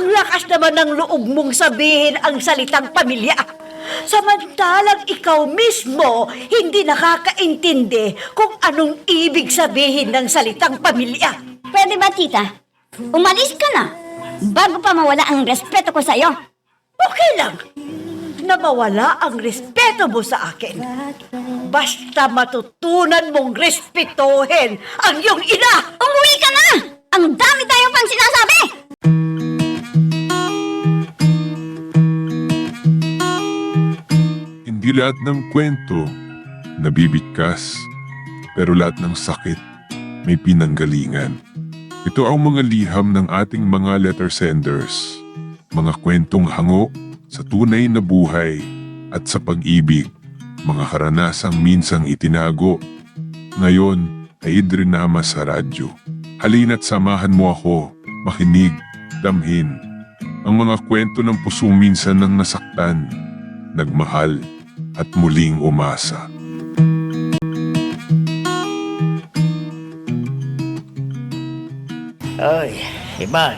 Ang lakas naman ng loob mong sabihin ang salitang pamilya. Samantalang ikaw mismo hindi nakakaintindi kung anong ibig sabihin ng salitang pamilya. Pwede ba, tita? Umalis ka na bago pa mawala ang respeto ko sa'yo. Okay lang na mawala ang respeto mo sa akin. Basta matutunan mong respetuhin ang iyong ina. Umuwi ka na! Ang dami tayo pang sinasabi! Hindi lahat ng kwento nabibigkas, pero lahat ng sakit may pinanggalingan. Ito ang mga liham ng ating mga letter senders, mga kwentong hango sa tunay na buhay at sa pag-ibig, mga karanasang minsang itinago, ngayon ay idrinama sa radyo. Halina't samahan mo ako, makinig, damhin, ang mga kwento ng pusong minsan nang nasaktan, nagmahal, at muling umasa. Ay, Iman,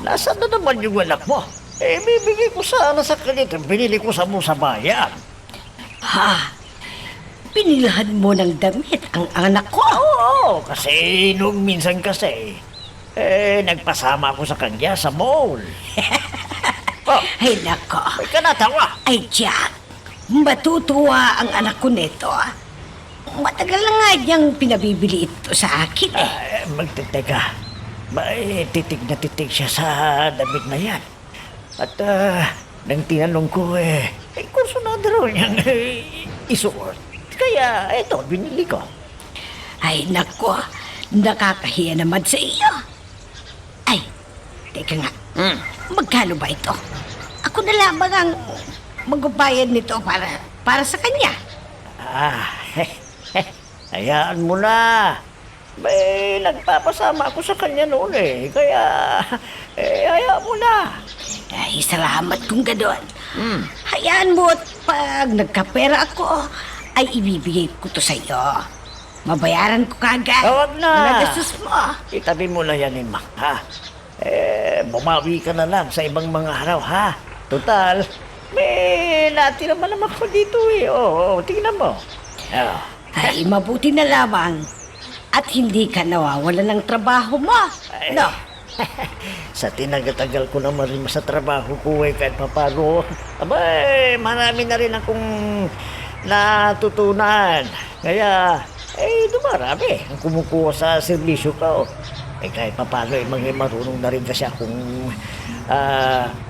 nasaan na naman yung anak mo? Bibigay ko sana sa kanito, binili ko sa mo sa bayan. Ha? Pinilhan mo ng damit ang anak ko? Oo, kasi nung minsan kasi, nagpasama ako sa kanya sa mall. Oh, Ay nako. may ka natawa. Ay Jack, matutuwa ang anak ko nito. Matagal na nga niyang pinabibili ito sa akin eh. Magtiteka. Titig na titig siya sa damit na yan. At nang tinanong ko kurso na daw niyang isuot. Kaya eto, binili ko. Ay nako, nakakahiya naman sa iyo. Ay, teka nga. Magkano ba ito? Ako na lamang ang magbabayad nito para sa kanya. Hayaan mo na. Nagpapasama ako sa kanya noon Kaya, hayaan mo na. Ay, salamat kung gano'n. Hayaan mo at pag nagkapera ako, ay ibibigay ko to sa iyo. Mabayaran ko kagad. Huwag na. Ang nagastos mo. Itabi mo na yan, Ima, ha? Bumawi ka na lang sa ibang mga araw, ha? Total, may natira man naman ako dito Oo, tingnan mo. Oh. Ay, mabuti na lamang. At hindi ka nawawala ng trabaho mo. No? Sa tinagatagal ko naman rin sa trabaho ko kahit papano. Marami na rin akong natutunan. Kaya, dumarami ang kumukuha sa serbisyo ko. Kahit papano, marunong na rin kasi akong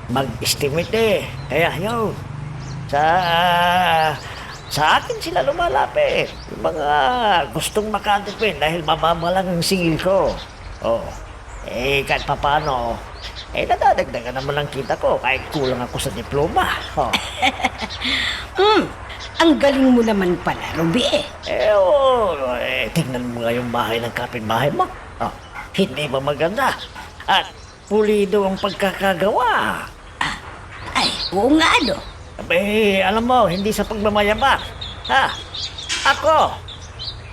mag-estimate Kaya yun, sa akin sila lumalapit. Yung mga gustong makatipid dahil mababa lang ang singil ko. Kahit papano, nadadagdagan naman ang kita ko kahit kulang ako sa diploma. Ang galing mo naman pala, Ruby. Tingnan mo nga yung bahay ng kapitbahay mo. Hindi ba maganda? At pulido ang pagkakagawa. Ay, oo nga, no? Alam mo, hindi sa pagmamayabang. Ako,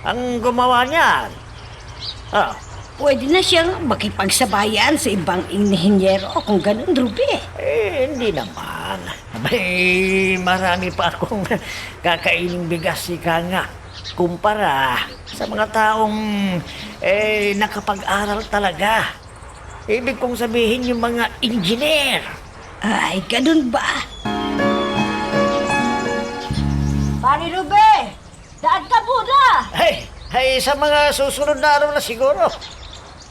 ang gumawa niyan. Pwede na siyang makipagsabayan sa ibang inhinyero kung ganun, Ruby. Hindi naman. Marami pa akong kakaining bigas ika nga. Kumpara sa mga taong nakapag-aral talaga. Ibig kong sabihin yung mga engineer. Ay, ganun ba? Pari Ruby, daan ka muna! Sa mga susunod na araw na siguro.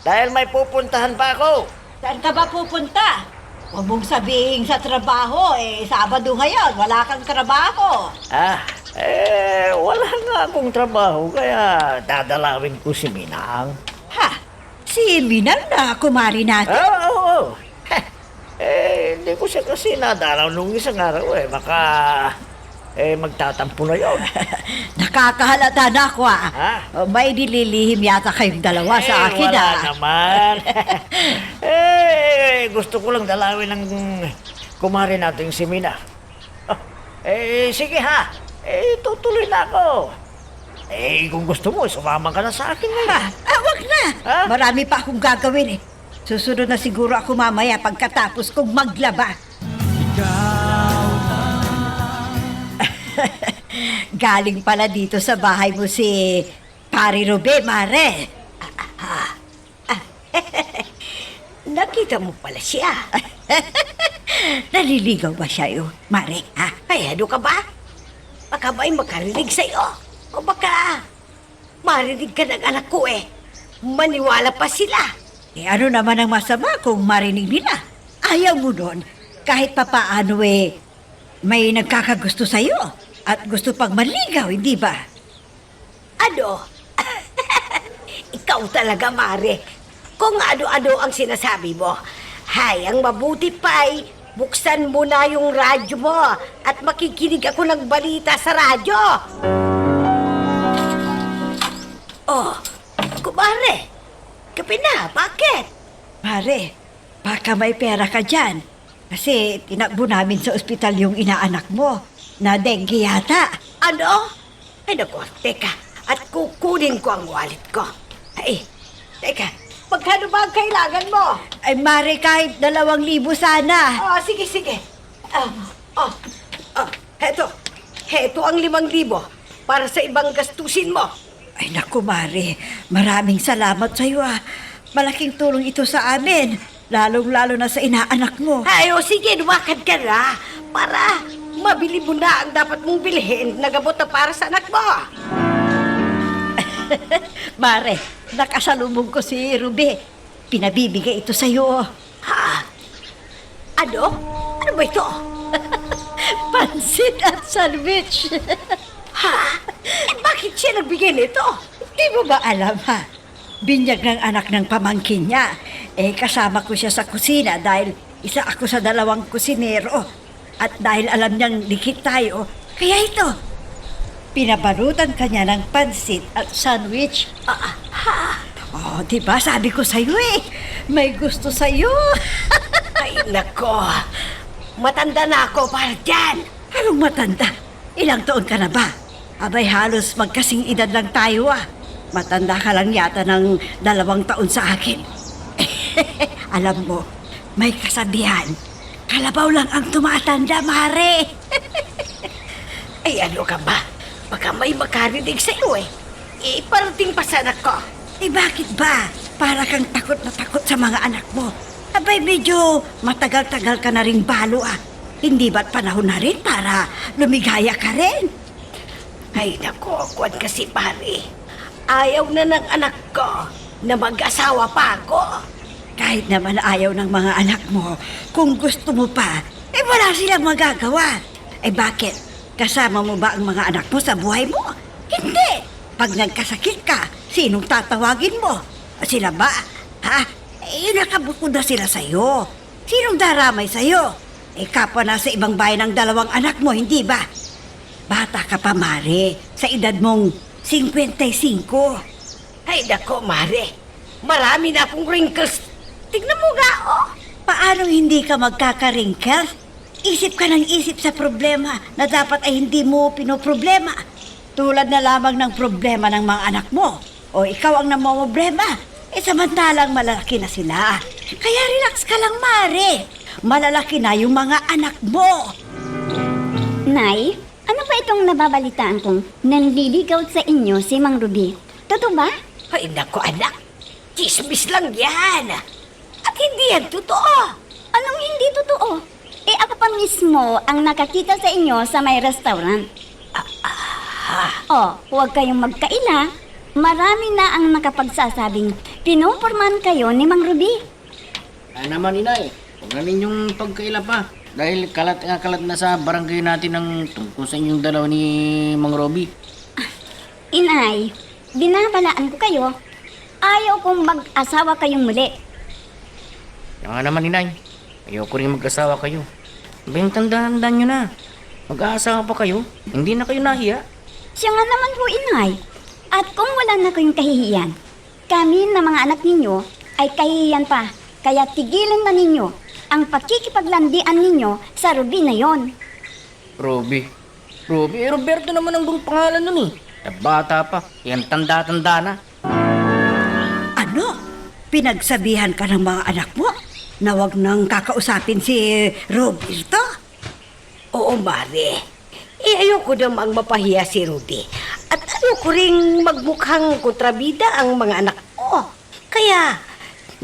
Dahil may pupuntahan pa ako. Saan ka ba pupunta? Huwag mong sabihin sa trabaho, Sabado ngayon, wala kang trabaho. Wala nga akong trabaho, kaya dadalawin ko si Minang. Ha? Si Minang na kumari natin? Oo. Hindi ko siya kasi nadalaw nung isang araw Baka, magtatampo na yun. Nakakahalata na ako, May nililihim yata kayong dalawa sa akin, Wala naman. Gusto ko lang dalawin ng kumari natin si Mina. Sige ha. Tutuloy na ako. Kung gusto mo, sumama ka na sa akin ngayon. Wag na. Ha? Marami pa akong gagawin, Susunod na siguro ako mamaya pagkatapos kong maglaba. Galing pala dito sa bahay mo si Pari Rube, Mare. Nakita mo pala siya. Naliligaw ba siya yun, Mare? Ha? Ay, ano ka ba? Baka ba'y makarinig sa'yo? O baka marinig ka ng anak ko eh. Maniwala pa sila. Eh ano naman ang masama kung marinig nila? Ayaw mo nun. Kahit papaano eh, may nagkakagusto sa'yo. At gusto pang maligaw, hindi ba? Ano? Ikaw talaga, Mare. Kung ano-ano ang sinasabi mo. Hay, ang mabuti pa'y buksan mo na yung radyo mo at makikinig ako ng balita sa radyo. Oh, kumare. Kape na, bakit? Mare, baka may pera ka dyan. Kasi tinakbo namin sa ospital yung inaanak mo. Na dengue yata. Ano? Ay naku, teka. At kukunin ko ang wallet ko. Ay, teka. Magkano ba ang kailangan mo? Ay, Mare, kahit 2,000 sana. Oh, sige, sige. Heto. Heto ang 5,000 para sa ibang gastusin mo. Ay, naku, Mare. Maraming salamat sa'yo, ah. Malaking tulong ito sa amin. Lalong-lalo na sa inaanak mo. Ay, o sige, lumakad ka na. Para mabili mo na ang dapat mong bilhin na gamot na para sa anak mo. Mare, nakasalubong ko si Ruby. Pinabibigay ito sa'yo. Ha? Ano? Ano ba ito? Pansit at sandwich. Ha? Eh, bakit siya nagbigay nito? Di mo ba alam, ha? Binyag ng anak ng pamangkin niya. Eh, kasama ko siya sa kusina dahil isa ako sa 2 kusinero. At dahil alam niyang likit tayo, kaya ito. Pinabarutan kanya ng pansit at sandwich. Oh, diba? Sabi ko sa'yo eh. May gusto sa'yo. Ay, nako. Matanda na ako para dyan. Anong matanda? Ilang taon ka na ba? Abay, halos magkasing edad lang tayo ah. Matanda ka lang yata ng 2 taon sa akin. Alam mo, may kasabihan. Kalabaw lang ang tumatanda, Mare. Ay, ano ka ba? Baka may makarinig sa'yo eh. Parating pa sa anak ko. Eh, bakit ba? Para kang takot na takot sa mga anak mo. Abay, medyo matagal-tagal ka na rin balo ah. Hindi ba't panahon na rin para lumigaya ka rin? Ay, nako, kuwan kasi pare. Ayaw na ng anak ko na mag-asawa pa ako. Kahit naman ayaw ng mga anak mo, kung gusto mo pa, eh wala silang magagawa. Eh bakit? Kasama mo ba ang mga anak mo sa buhay mo? Hindi! Pag nagkasakit ka, sinong tatawagin mo? Sila ba? Ha? Eh nakabukod na sila sa'yo. Sinong daramay sa'yo? Eh kapwa na sa ibang bayan ng 2 anak mo, hindi ba? Bata ka pa, Mare. Sa edad mong 55. Ay, nako, Mare. Marami na akong wrinkles. Tignan mo nga, oh. Paano hindi ka magkaka-wrinkles? Isip ka ng isip sa problema na dapat ay hindi mo pinoproblema. Tulad na lamang ng problema ng mga anak mo. O ikaw ang namomroblema. Eh samantalang malalaki na sila. Kaya relax ka lang, Mare. Malalaki na yung mga anak mo. Nay, ano ba itong nababalitaan kong nanliligaw sa inyo si Mang Ruby? Totoo ba? Ay, naku, anak. Chismis lang yan. At hindi yan totoo. Anong hindi totoo? Eh ako pa mismo ang nakakita sa inyo sa may restaurant. Oh, huwag kayong magkaila. Marami na ang nakapagsasabing pinuporman kayo ni Mang Ruby. Ay naman, inay. Huwag na ninyong pagkaila pa. Dahil kalat na sa barangay natin ng tungkol sa inyong dalawa ni Mang Roby. Inay, binabalaan ko kayo. Ayaw kong mag-asawa kayong muli. Kaya nga naman, inay. Ayoko rin mag-asawa kayo. Bang tanda-tanda nyo na. Mag-aasawa pa kayo. Hindi na kayo nahiya. Siya nga naman po, inay. At kung wala na kayong kahihiyan, kami na mga anak ninyo ay kahihiyan pa. Kaya tigilan na ninyo ang pakikipaglandian ninyo sa Ruby na yon. Roby? Roby? Eh, Roberto naman ang buong pangalan nun eh. Bata pa. Yan tanda-tanda na. Ano? pinagsabihan ka ng mga anak mo na wag nang kakausapin si Roberto? Oo, Mare. Ayoko namang mapahiya si Ruby. At ayoko ring magmukhang kontrabida ang mga anak ko. Kaya,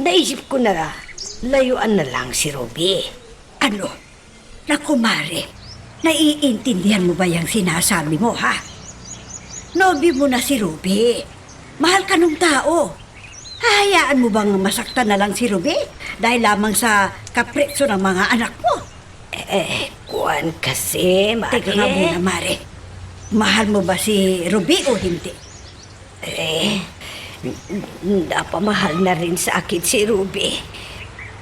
naisip ko na layuan na lang si Ruby. Ano? Naku, Mare, naiintindihan mo ba yung sinasabi mo, ha? Nobi mo na si Ruby. Mahal ka nung tao. Hahayaan mo bang masaktan na lang si Ruby dahil lamang sa kapretsyo ng mga anak mo? Kuwan kasi, Mare. Teka nga muna, Mare. Mahal mo ba si Ruby o hindi? Napamahal na rin sa akin si Ruby.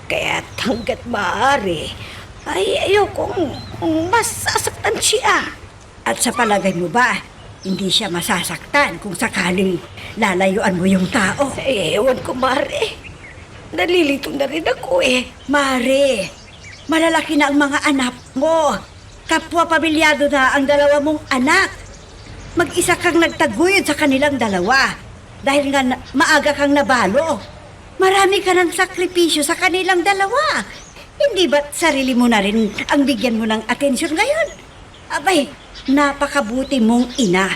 Kaya hanggat maaari, ay ayokong masasaktan siya. At sa palagay mo ba, hindi siya masasaktan kung sakaling lalayuan mo yung tao? Ewan ko, Mare. Nalilito na rin ako Mare, malalaki na ang mga anak mo. Kapwa pamilyado na ang dalawa mong anak. Mag-isa kang nagtaguyod sa kanilang dalawa dahil nga maaga kang nabalo. Marami ka ng sakripisyo sa kanilang dalawa. Hindi ba't sarili mo na rin ang bigyan mo ng atensyon ngayon? Abay, napakabuti mong ina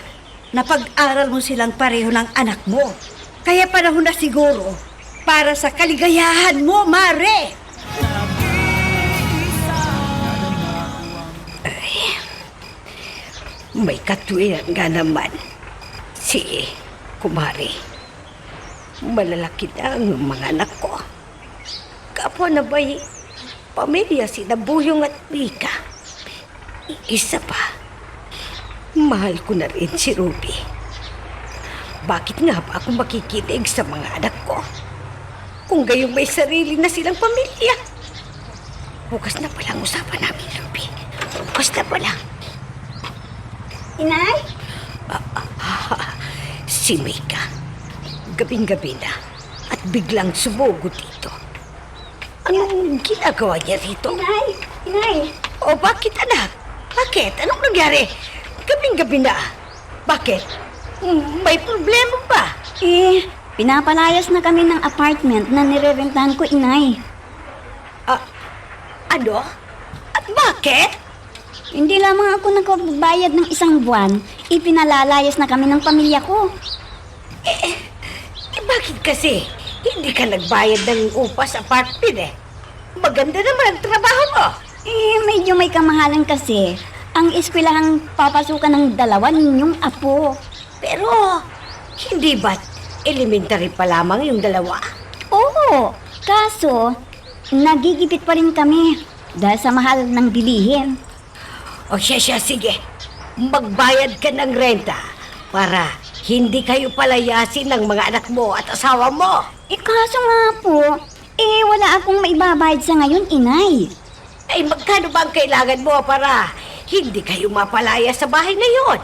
na pag-aral mo silang pareho ng anak mo. Kaya panahon na siguro para sa kaligayahan mo, Mare. May katuwiran nga naman si Kumari. Malalaki na ang mga anak ko. Kapwa na ba'y pamilya si Nabuyong at Mika. Isa pa, mahal ko na rin si Ruby. Bakit nga ba ako makikinig sa mga anak ko? Kung gayong may sarili na silang pamilya. Bukas na palang usapan namin, Ruby. Bukas na palang. Inay? Si Mika, gabing-gabi na at biglang sumugo dito. Anong ginagawa niya rito? Inay? Inay? O bakit, anak? Bakit? Anong nangyari? Gabing-gabi na. Bakit? May problema ba? Pinapalayas na kami ng apartment na nirerentahan ko, Inay. Ano? At bakit? Hindi lamang ako nagbabayad ng isang buwan, ipinalalayas na kami ng pamilya ko. Bakit kasi hindi ka nagbayad ng upa sa apartment Maganda naman ang trabaho mo. Medyo may kamahalan kasi. Ang eskwelahang papasukan ng dalawa ninyong apo. Pero, hindi ba't elementary pa lamang yung dalawa? Oo, kaso, nagigipit pa rin kami dahil sa mahal ng bilihin. O siya, sige. Magbayad ka ng renta para hindi kayo palayasin ng mga anak mo at asawa mo. Kaso nga po, wala akong maibabayad sa ngayon, Inay. Ay, magkano ba ang kailangan mo para hindi kayo mapalaya sa bahay ngayon?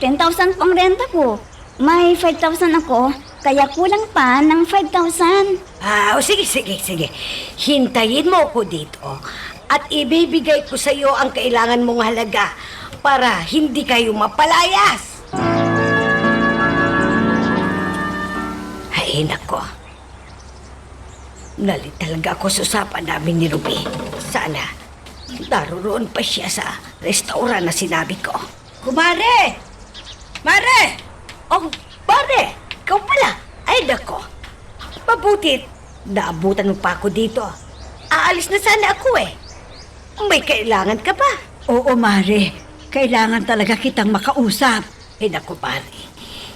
10,000 pang renta ko. May 5,000 ako, kaya kulang pa ng 5,000. Sige. Hintayin mo ko dito at ibibigay ko sa iyo ang kailangan mong halaga para hindi kayo mapalayas. Ay, nako. Nalit talaga ako sa usapan namin ni Ruby. Sana naroon pa siya sa restaurant na sinabi ko. Kumare! Mare! Oh, pare! Ikaw pala! Ay, nako. Mabuti, naabutan mo pa ako dito. Aalis na sana ako May kailangan ka ba? Oo, Mare. Kailangan talaga kitang makausap. Naku, pare.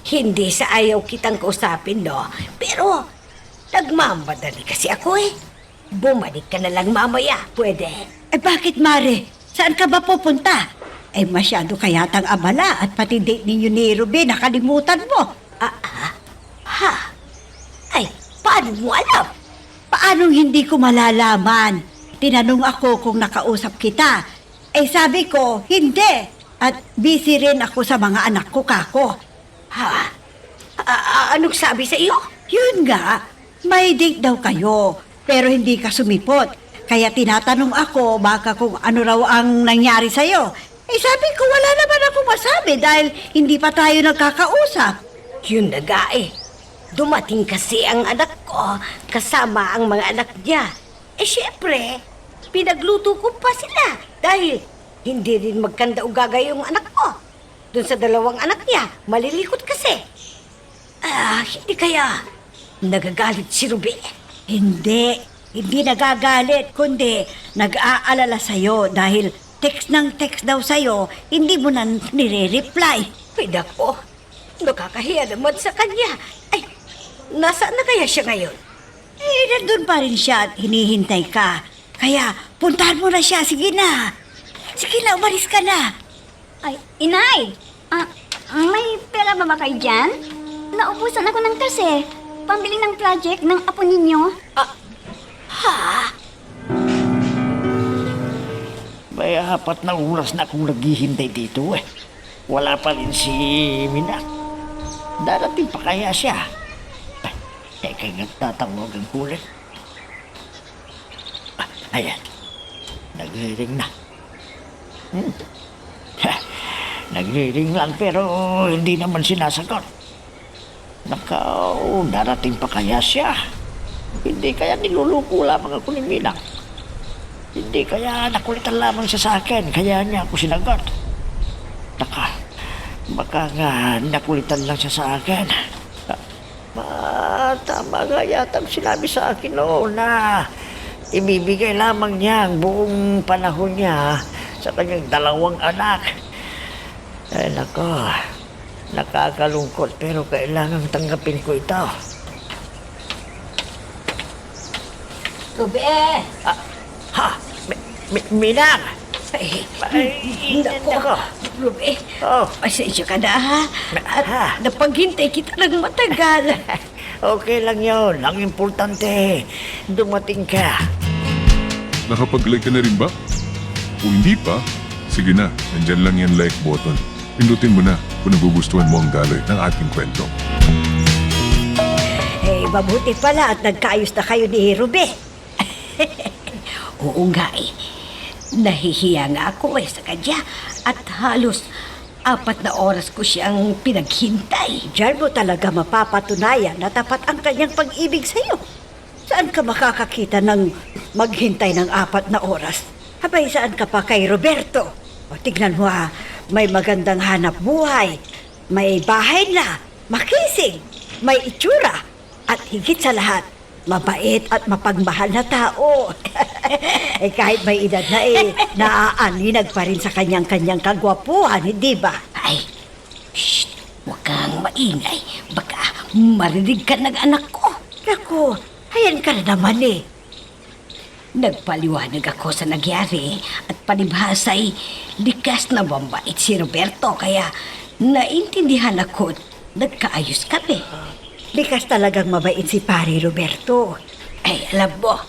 Hindi sa ayaw kitang kausapin, no? Pero, nagmamadali kasi ako Bumalik ka na lang mamaya. Pwede. Bakit, Mare? Saan ka ba pupunta? Masyado ka yatang abala at pati date ninyo ni Ruby nakalimutan mo. Ay, paano mo alam? Paanong hindi ko malalaman? Tinanong ako kung nakausap kita. Sabi ko, hindi. At busy rin ako sa mga anak ko, kako. Anong sabi sa iyo? Yun nga, may date daw kayo, pero hindi ka sumipot. Kaya tinatanong ako baka kung ano raw ang nangyari sa'yo. Sabi ko, wala naman ako masabi dahil hindi pa tayo nagkakausap. Yun na ga dumating kasi ang anak ko kasama ang mga anak niya. Syempre, pinagluto ko pa sila dahil hindi rin magkanda o gagay yung anak ko. Doon sa dalawang anak niya, malilikot kasi. Hindi kaya nagagalit si Ruby? Hindi nagagalit, kundi nag-aalala sa'yo dahil text ng text daw sa'yo, hindi mo na nire-reply. Ay, nako. Nakakahiya naman sa kanya. Ay, nasaan na kaya siya ngayon? Nandun pa rin siya at hinihintay ka. Kaya, puntahan mo na siya. Sige na. Sige na, umalis ka na. Ay, inay! May pera ba kayo dyan? Naubusan ako ng kasi. Pambili ng project ng apo ninyo. May 4 na oras na akong naghihintay dito eh. Wala pa rin si Minak. Darating pa kaya siya? Kaya nagtatawagan ko ulit. Ayan. Nagre-ring na. Nagre-ring lang pero hindi naman sinasagot. Nakaw, darating pa kaya siya? Hindi kaya niluluko lamang ako ni Minak. Hindi kaya nakulitan lamang siya sa akin, kaya niya ako sinagot. Baka nga nakulitan lang siya sa akin. Tama nga yata ang sinabi sa akin noon na ibibigay lamang niya ang buong panahon niya sa kanyang 2 anak. Ay nako, nakakalungkot pero kailangang tanggapin ko ito. Ruby! Minang! Nako, Ruby. Oh. Pasensya ka na ha. At napaghintay kita ng matagal. Okay lang yun. Ang importante, dumating ka. Nakapag-like ka na rin ba? Kung hindi pa, sige na, nandyan lang yan like button. Pindutin mo na kung nagugustuhan mo ang daloy ng ating kwento. Mabuti pala at nagkaayos na kayo ni Ruby. Oo nga eh. Nahihiya nga ako sa kanya at halos 4 na oras ko siyang pinaghintay. Diyan mo talaga mapapatunayan na tapat ang kanyang pag-ibig sa'yo. Saan ka makakakita ng maghintay ng 4 na oras? Habay, saan ka pa kay Roberto? O, tignan mo may magandang hanap buhay, may bahay na, makisig, may itsura, at higit sa lahat, mabait at mapagmahal na tao. Kahit may edad na naaaninag pa rin sa kanyang-kanyang kagwapuhan, hindi ba? Ay, shh, huwag kang maingay. Baka marinig ka ng anak ko. Naku, ayan ka na naman Nagpaliwanag ako sa nangyari at palibhasa'y likas na mambait si Roberto kaya naintindihan ako at nagkaayos kami. Likas talagang mabait si Pari Roberto. Ay, alam mo,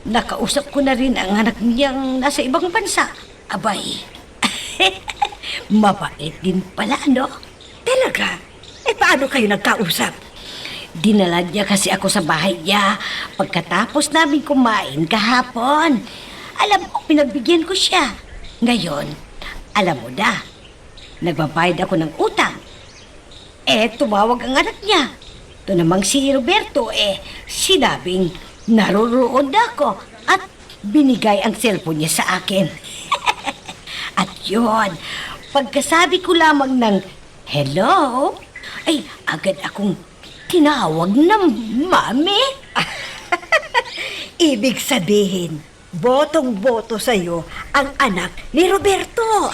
nakausap ko na rin ang anak niyang nasa ibang bansa. Abay, mabait din pala, no? Talaga? Paano kayo nagkausap? Dinala niya kasi ako sa bahay niya pagkatapos namin kumain kahapon. Alam mo, pinagbigyan ko siya. Ngayon, alam mo na, nagbabayad ako ng utang. Tumawag ang anak niya. Ito namang si Roberto, sinabing naroroon na ako at binigay ang cellphone niya sa akin. At yun, pagkasabi ko lamang ng hello, ay agad akong tinawag ng mami. Ibig sabihin, botong-boto sa'yo ang anak ni Roberto.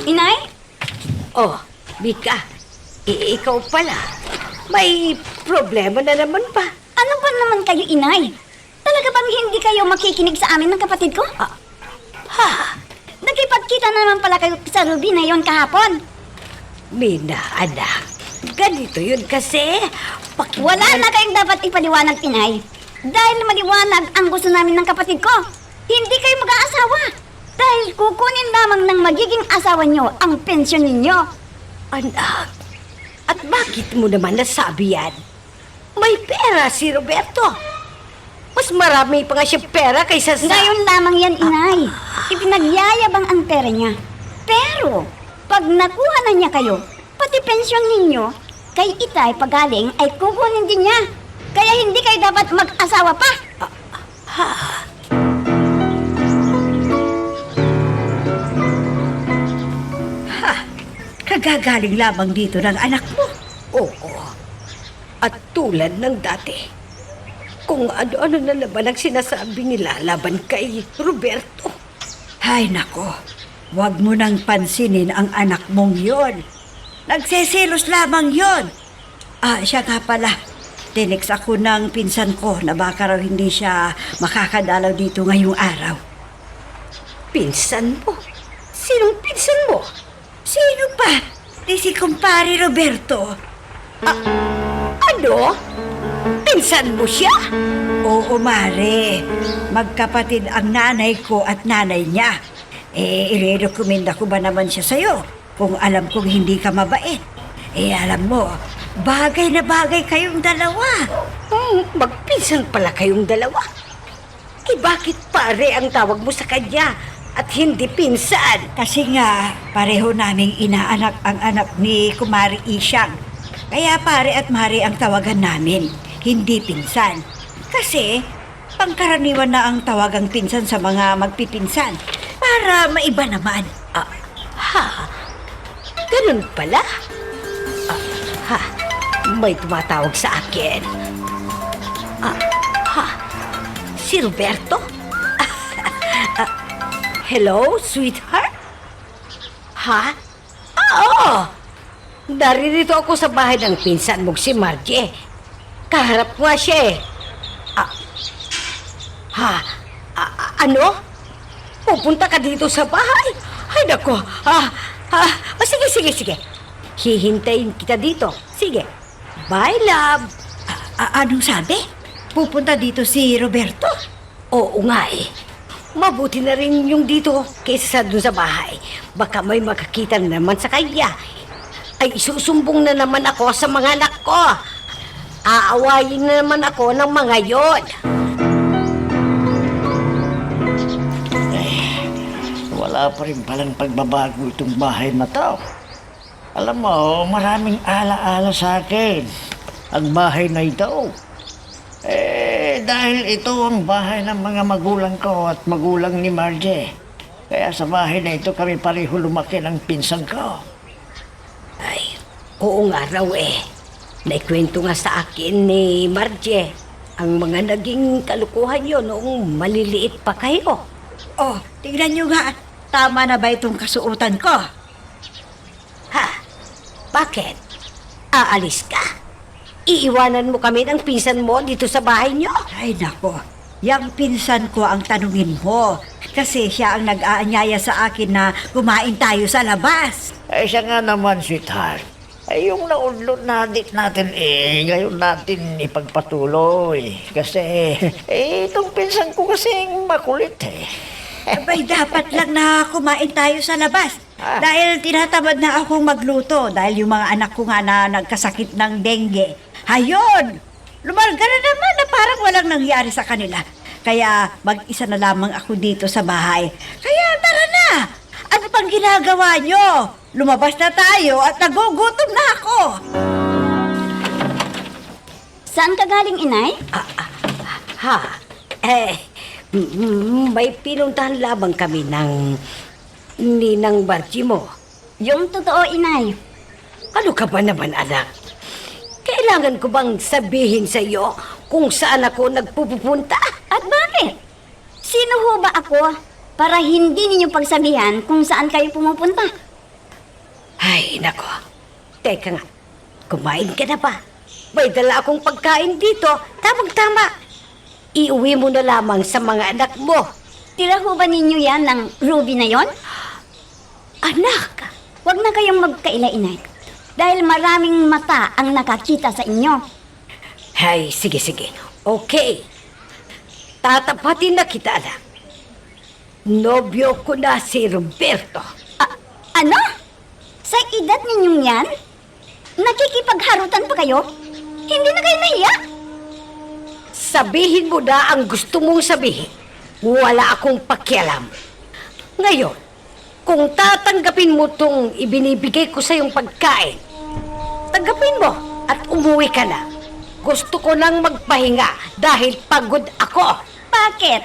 Inay? Oh, Mika, ikaw pala. May problema na naman ba? Ano ba naman kayo, inay? Talaga bang hindi kayo makikinig sa amin ng kapatid ko? Nagkipagkita na naman pala kayo sa Ruby na yon kahapon. Mina, anak, ganito yun kasi. Wala na kayong dapat ipaliwanag, inay. Dahil maliwanag ang gusto namin ng kapatid ko. Hindi kayo mag-aasawa. Dahil kukunin lamang ng magiging asawa nyo ang pensyon ninyo. Anak, at bakit mo naman nasabi yan? May pera si Roberto. Mas marami pa nga siya pera kaysa sa... Ngayon lamang yan, inay. Ipinagyayabang ang pera niya. Pero, Pag nakuha na niya kayo, pati pensyon ninyo, kay Itay pagaling ay kukunin din niya. Kaya hindi kayo dapat mag-asawa pa. Kagagaling lamang dito ng anak mo. Oo. At tulad ng dati, kung ano-ano na naman ang sinasabi nila laban kay Roberto. Ay nako, huwag mo nang pansinin ang anak mong yon. Nagseselos lamang yon. Siya nga pala. Tinex ako ng pinsan ko na baka raw hindi siya makakadalaw dito ngayong araw. Pinsan mo? Sinong pinsan mo? Sino pa? Di si kumpare Roberto. Ano? Pinsan mo siya? Oo, Mare. Magkapatid ang nanay ko at nanay niya. Irerekomenda ko ba naman siya sa'yo kung alam kong hindi ka mabait? Alam mo, bagay na bagay kayong dalawa. Magpinsan pala kayong dalawa. Bakit pare ang tawag mo sa kanya at hindi pinsan? Kasi nga, pareho naming inaanak ang anak ni Kumari Isyang. Kaya pare at mare ang tawagan namin, hindi pinsan. Kasi, pangkaraniwan na ang tawagang pinsan sa mga magpipinsan. Para maiba naman. Ganun pala? May tumatawag sa akin. Si Roberto? Hello, sweetheart? Oo! Naririto ako sa bahay ng pinsan mong si Margie. Kaharap nga siya eh. Ano? Pupunta ka dito sa bahay? Ay, nako. Sige. Hihintayin kita dito. Sige. Bye, love. Anong sabi? Pupunta dito si Roberto? Oo nga eh. Mabuti na rin yung dito kaysa sa dun sa bahay. Baka may makakita na naman sa kanya. Ay isusumbong na naman ako sa mga anak ko. Aawayin na naman ako ng mga yon. Wala pa rin palang pagbabago itong bahay na to. Alam mo, maraming ala-ala sa akin ang bahay na ito. Dahil ito ang bahay ng mga magulang ko at magulang ni Margie. Kaya sa bahay na ito kami pareho lumaki ng pinsan ko. Ay, oo nga raw eh. Naikwento nga sa akin ni Margie ang mga naging kalukuhan yun noong maliliit pa kayo. Oh, tignan nyo nga. Tama na ba itong kasuotan ko? Bakit? Aalis ka? Iiwanan mo kami ng pinsan mo dito sa bahay niyo? Ay nako, yang pinsan ko ang tanungin mo. Kasi siya ang nag-aanyaya sa akin na kumain tayo sa labas. Siya nga naman, sweetheart. Yung naunlot natin ngayon natin ipagpatuloy. Kasi, itong pinsan ko kasing makulit Abay, dapat lang na kumain tayo sa labas. Dahil tinatamad na akong magluto. Dahil yung mga anak ko nga na nagkasakit ng dengue. Hayon! Lumarga na naman na parang walang nangyari sa kanila. Kaya mag-isa na lamang ako dito sa bahay. Kaya tara na! Ano pang ginagawa nyo? Lumabas na tayo at nagugutom na ako. Saan ka galing, inay? May pinuntahan labang kami ng ninang Margie mo. Yung totoo, inay. Ano ka ba naman, anak? Kailangan ko bang sabihin sa iyo kung saan ako nagpupunta? At bakit? Sino ho ba ako para hindi ninyo pagsabihan kung saan kayo pumupunta? Ay, nako. Teka nga, kumain ka na ba? May dala akong pagkain dito. Tamang-tama. Iuwi mo na lamang sa mga anak mo. Tira ho ba ninyo yan ng Ruby na yon? Anak! Huwag na kayong magkaila, inay. Dahil maraming mata ang nakakita sa inyo. Ay, sige. Okay. Tatapatin na kita, anak. Nobyo ko na si Roberto. Ano? Sa edad ninyong yan? Nakikipagharutan pa kayo? Hindi na kayo nahiya? Sabihin mo na ang gusto mong sabihin. Wala akong pakialam. Ngayon, kung tatanggapin mo tong ibinibigay ko sa yung pagkain, tanggapin mo at umuwi ka na. Gusto ko nang magpahinga dahil pagod ako. Bakit?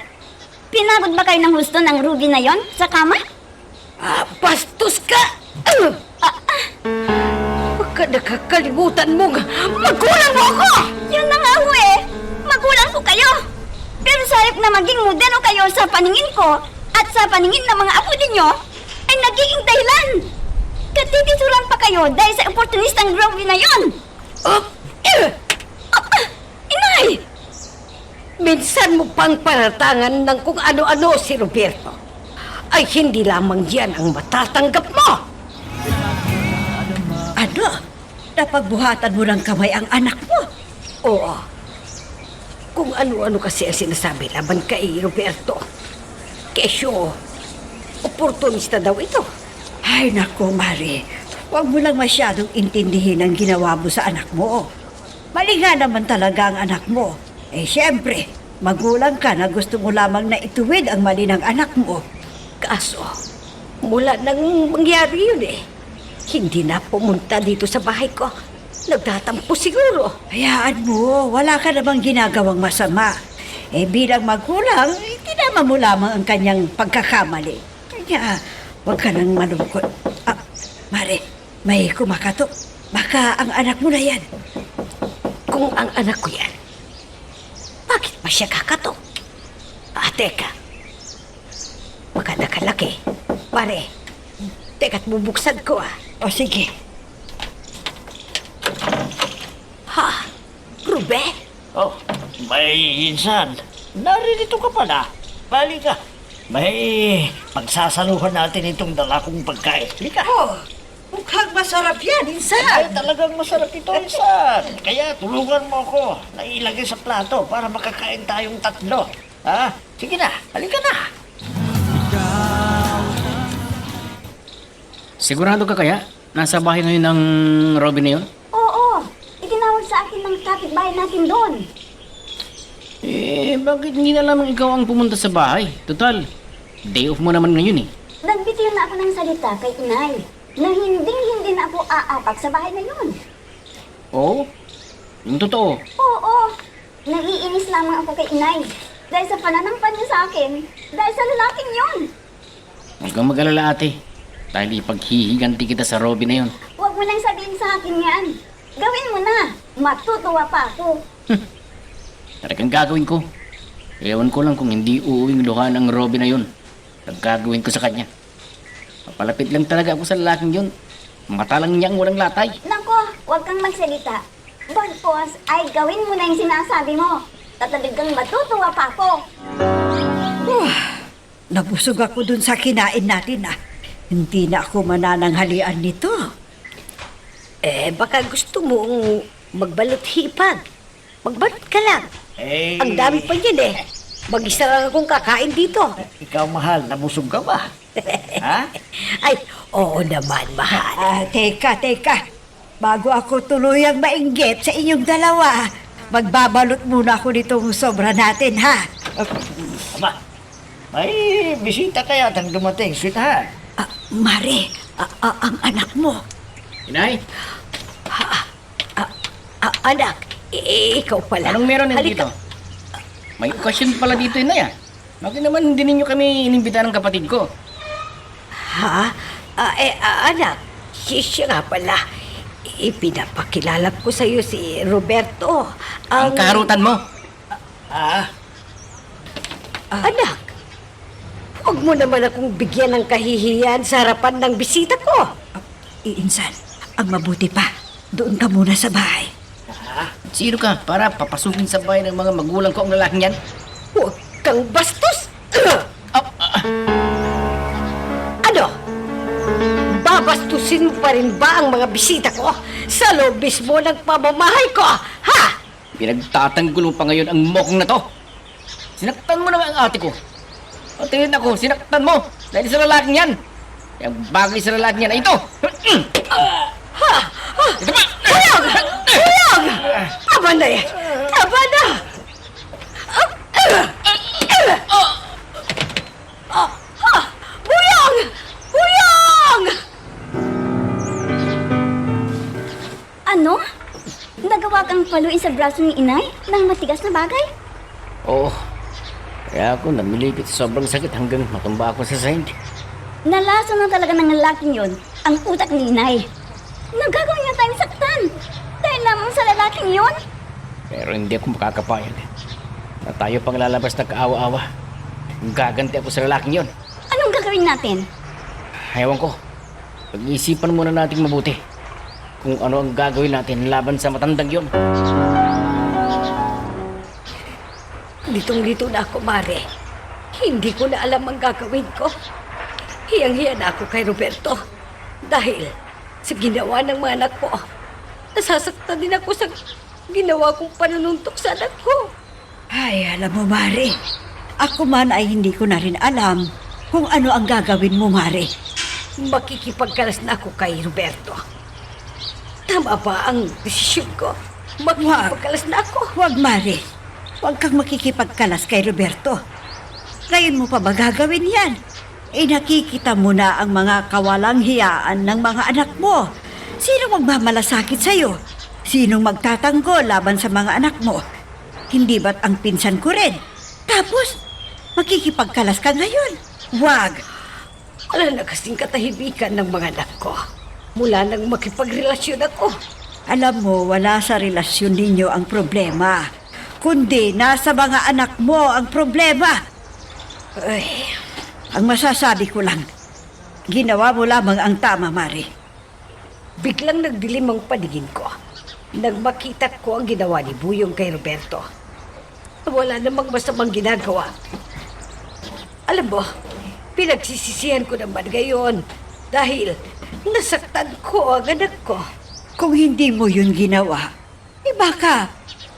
Pinagod ba kayo ng husto ng Ruby na yon sa kama? Bastos ka! Huwag ka nakakalimutan mo. Magulang mo ako! Yun na nga ho eh. Magulang ko kayo. Pero sayop na maging modelo kayo sa paningin ko at sa paningin ng mga apo ninyo ay nagiging dahilan. Katitisuran pa kayo dahil sa oportunistang Ruby na yon. Inay! Minsan mo pang paratangan ng kung ano-ano si Roberto. Ay hindi lamang yan ang matatanggap mo. Ano? Napagbuhatan mo ng kamay ang anak mo? Oo. Kung ano-ano kasi ang sinasabi laban kay Roberto. Kesyo, oportunista daw ito. Ay, naku, Mari. Huwag mo lang masyadong intindihin ang ginawa mo sa anak mo. Mali nga naman talaga ang anak mo. Eh, syempre, magulang ka na gusto mo lamang na ituwid ang mali ng anak mo. Kaso, mula nang mangyari yun hindi na pumunta dito sa bahay ko. Nagtatampo siguro. Hayaan mo, wala ka namang ginagawang masama. Eh, bilang magulang, tinama mo lamang ang kanyang pagkakamali. Kaya, huwag ka nang malungkot. Mari, may kumakatok. Baka ang anak mo na yan. Kung ang anak ko yan, bakit pa siya kakatok? Teka. Baka nakalaki. Pare, teka't bubuksan ko O sige, Ha? Rube? Oh, may insan. Naririto ka pala. Bali ka. May pagsasaluhan natin itong dala kong pagkain. Halika. oh, mukhang masarap yan, Ay, insan. talagang masarap ito, insan. Kaya tulungan mo ako na ilagay sa plato para makakain tayong tatlo. Ha? Sige na, halika na. Sigurado ka kaya? Nasa bahay ngayon ng Robin na yun? Oo, itinawag sa akin ng kapitbahay natin doon. Eh, bakit hindi na lamang ikaw ang pumunta sa bahay? Total, day off mo naman ngayon eh. Nagbitiw na ako ng salita kay inay na hindi na ako aapak sa bahay na yun. Oo? Yung totoo? Oo, naiinis lamang ako kay inay dahil sa pananampan niya sa akin dahil sa lalaking yun. Huwag kang mag-alala ate. Dahil ipaghihiganti kita sa Robin na yun. Huwag mo nang sabihin sa akin yan. Gawin mo na. Matutuwa pa ako. Talagang gagawin ko. Ewan ko lang kung hindi uuwing luha ng Robin na yun. Nagagawin ko sa kanya. Papalapit lang talaga ako sa lalaking yun. Mata lang niyang walang latay. Nako, huwag kang magsalita. Bagpos ay gawin mo na yung sinasabi mo. Tatalagang matutuwa pa ako. Nabusog ako dun sa kinain natin Hindi na ako manananghalian nito. Baka gusto mong magbalot hipag. Magbalot ka lang. Eh, Ang dami pa yan Mag-isa lang akong kakain dito. ikaw, mahal, nabusog ka ba? Ha? Ay, oo naman, mahal. Teka. Bago ako tuluyang mainggit sa inyong dalawa, magbabalot muna ako nitong sobra natin, ha? Aba, may bisita kaya tang dumating, sweetheart. Mare, ang anak mo. Inay, Anak, ikaw pala. anong meron Halika. dito? May okasyon pala dito, Inay ah. Bakit naman hindi ninyo kami inimbita ng kapatid ko? Ha? Anak, siya nga pala. Ipinapakilala ko sa iyo si Roberto. Ang kaharutan mo. Anak, huwag mo naman akong bigyan ng kahihiyan sa harapan ng bisita ko. Iinsan, ang mabuti pa, doon ka muna sa bahay. Sino ka para papasukin sa bahay ng mga magulang ko ang lalaking yan? Huwag kang bastos! Ano? Babastusin mo pa rin ba ang mga bisita ko sa loob mismo ng pamamahay ko? Ha? Pinagtatanggol mo pa ngayon ang mokong na to. Sinaktan mo naman ang ate ko. O tingin ako, sinaktan mo dahil sa lalaking yan. Yung bagay sa lalaking yan ay ito. Ito ba? Huyog! Tama na yan! Tama na! Huyog! Huyog! sa braso ni inay ng matigas na bagay? Oo. Kaya ako namilipit sa sobrang sakit hanggang matumba ako sa sahig. Nalaso na talaga ng lalaking yon ang utak ni inay. Nagagawin niya tayong saktan dahil lamang sa lalaking yon. Pero hindi ako makakapayag. Na tayo pang lalabas na kaawa-awa. Gaganti ako sa lalaking yon. Anong gagawin natin? Ewan ko. Pag-iisipan muna natin mabuti kung ano ang gagawin natin laban sa matandang yon. Litong-lito na ako, Mare. Hindi ko na alam ang gagawin ko. Hiyang-hiya na ako kay Roberto. Dahil sa ginawa ng mga anak ko, nasasaktan din ako sa ginawa kong panununtok sa anak ko. Ay, alam mo, Mare. Ako man ay hindi ko na rin alam kung ano ang gagawin mo, Mare. Makikipagkalas na ako kay Roberto. Tama ba ang desisyon ko? Makikipagkalas na ako. Huwag, Mare. Huwag kang makikipagkalas kay Roberto. Ngayon mo pa ba gagawin yan? Eh, nakikita mo na ang mga kawalang hiyaan ng mga anak mo. Sino magmamalasakit sa'yo? Sinong magtatanggol laban sa mga anak mo? Hindi ba't ang pinsan ko rin? Tapos, makikipagkalas ka ngayon? Huwag! Wala na kasing katahimikan ng mga anak ko. Mula nang makipagrelasyon ako. Alam mo, wala sa relasyon ninyo ang problema. Kundi nasa mga anak mo ang problema. Ay, ang masasabi ko lang, ginawa mo lamang ang tama, Mari. Biglang nagdilim ang paningin ko. Nang makita ko ang ginawa ni Buyong kay Roberto. Wala namang masamang ginagawa. Alam mo, pinagsisisihan ko naman ngayon dahil nasaktan ko ang anak ko. Kung hindi mo yun ginawa, baka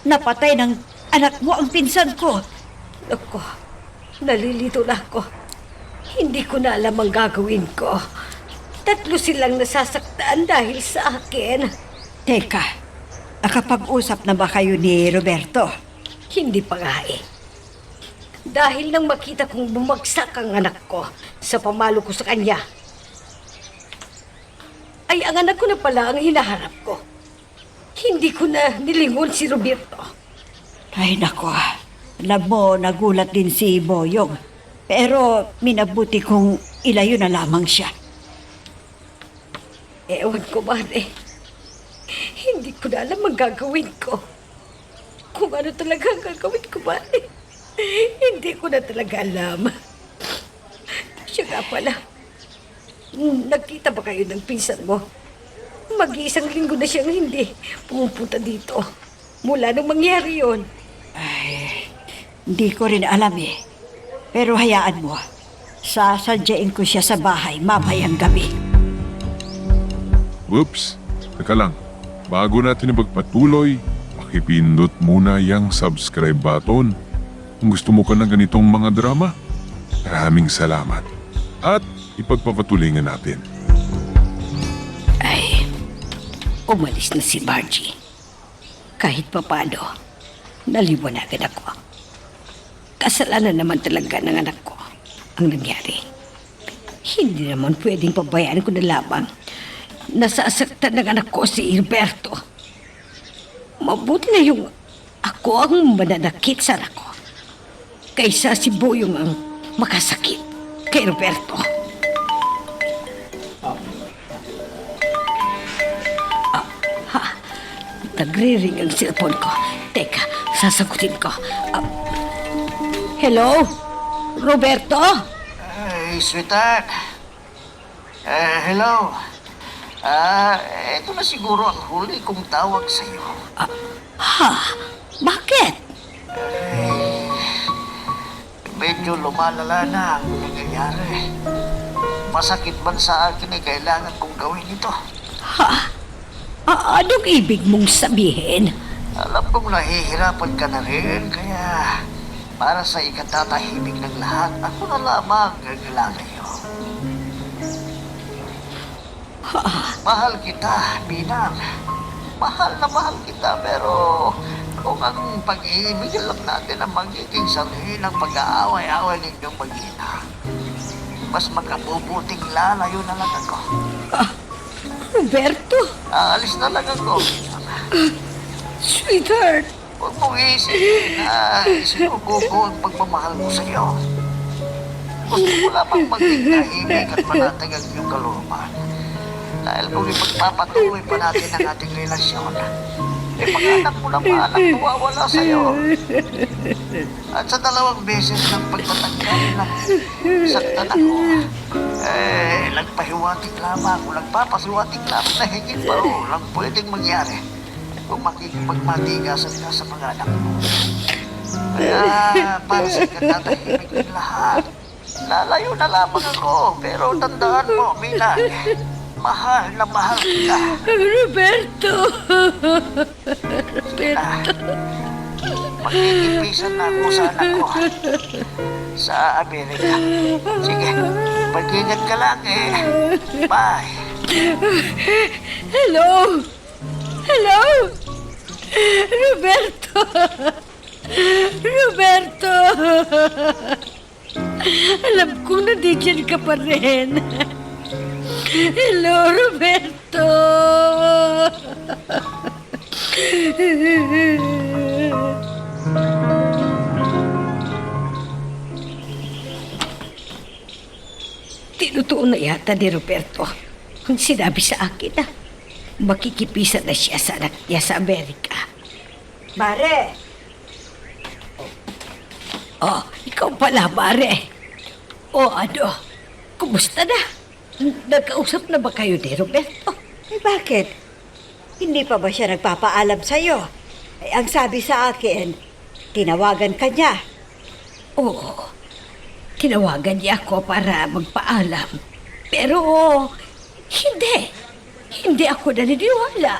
napatay ng anak mo ang pinsan ko. Naku, nalilito na ako. Hindi ko na alam ang gagawin ko. 3 silang nasasaktan dahil sa akin. Teka, nakapag-usap na ba kayo ni Roberto? Hindi pa nga eh. Dahil nang makita kong bumagsak ang anak ko sa pamalo ko sa kanya, ay ang anak ko na pala ang hinaharap ko. Hindi ko na nilingon si Roberto. Ay, nako. Alam mo, nagulat din si Boyong. Pero minabuti kong ilayo na lamang siya. Ewan ko ba eh. Hindi ko na alam ang gagawin ko. Kung ano talaga ang gagawin ko ba eh. Hindi ko na talaga alam. Siya nga pala. Nagkita ba kayo ng pinsan mo? Mag-iisang linggo na siyang hindi pumupunta dito. Mula nung mangyari yon. Hindi ko rin alam eh. Pero hayaan mo. Sasadyain ko siya sa bahay mamayang gabi. Whoops! Teka lang. Bago natin ipagpatuloy, pakipindot muna yung subscribe button. Kung gusto mo ka ng ganitong mga drama, maraming salamat. At ipagpapatuloy nga natin. Ay, umalis na si Margie. Kahit papano, naliwanagan ako. Kasalanan naman talaga ng anak ko ang nangyari. Hindi naman pwedeng pabayaan ko na lamang nasasaktan ng anak ko si Roberto. Mabuti na yung ako ang mananakit sa anak ko kaysa si Boyong ang makasakit kay Roberto. Nagre-ring ang cellphone ko. Teka, sasagutin ko. Hello? Roberto? Ay, sweetheart. Hello. Ito na siguro ang huli kong tawag sa'yo. Bakit? Medyo lumalala na ang nangyayari. Masakit man sa akin ay kailangan kong gawin ito. Anong ibig mong sabihin? Alam kong nahihirapan ka na rin, kaya para sa ikatatahimik ng lahat, ako na lamang ang lalayo. Mahal kita, Binang. Mahal na mahal kita, pero kung ang pag-ibig lang natin ang magiging sanhi ng pag-aaway-aaway ninyong mag-ina, mas makabubuting lalayo na lang ako. Roberto? Aalis na lang ako. Sweetheart, Huwag mong iisipin na sinubuko ang pagmamahal ko sa iyo. Gusto ko lamang maging tahimik at panatag ang iyong kalooban. Dahil kung ipagpapatuloy pa natin ang ating relasyon, mga anak mo na maanak mawawala sa iyo. At sa 2 beses ng pagtatanggal na saktan ako, nagpahiwatig lamang o nagpapasiwatig lamang na higit pa ro lang pwedeng mangyari kung makikipagmatigasan ka sa mga anak mo. Kaya para sa katatahimik ng lahat, lalayo na lamang ako. Pero tandaan mo, Milan, mahal na mahal ka. Roberto! Magkikipisan na ako sa anak ko sa Amerika. Sige, mag-ingat ka lang Bye. Hello? Hello? Roberto! Roberto! Alam kong nandiyan ka pa rin. Hello, Roberto! Tinutuon na yata ni Roberto ang sinabi sa akin na makikipisa na siya sa anak niya sa Amerika. Mare! Oh, ikaw pala, Mare. Oh, ano? Kumusta na? Nagkausap na ba kayo ni Roberto? Bakit? Hindi pa ba siya nagpapaalam sa'yo? Ang sabi sa akin, tinawagan ka niya. Oo, tinawagan niya ako para magpaalam. Pero, hindi ako naniniwala.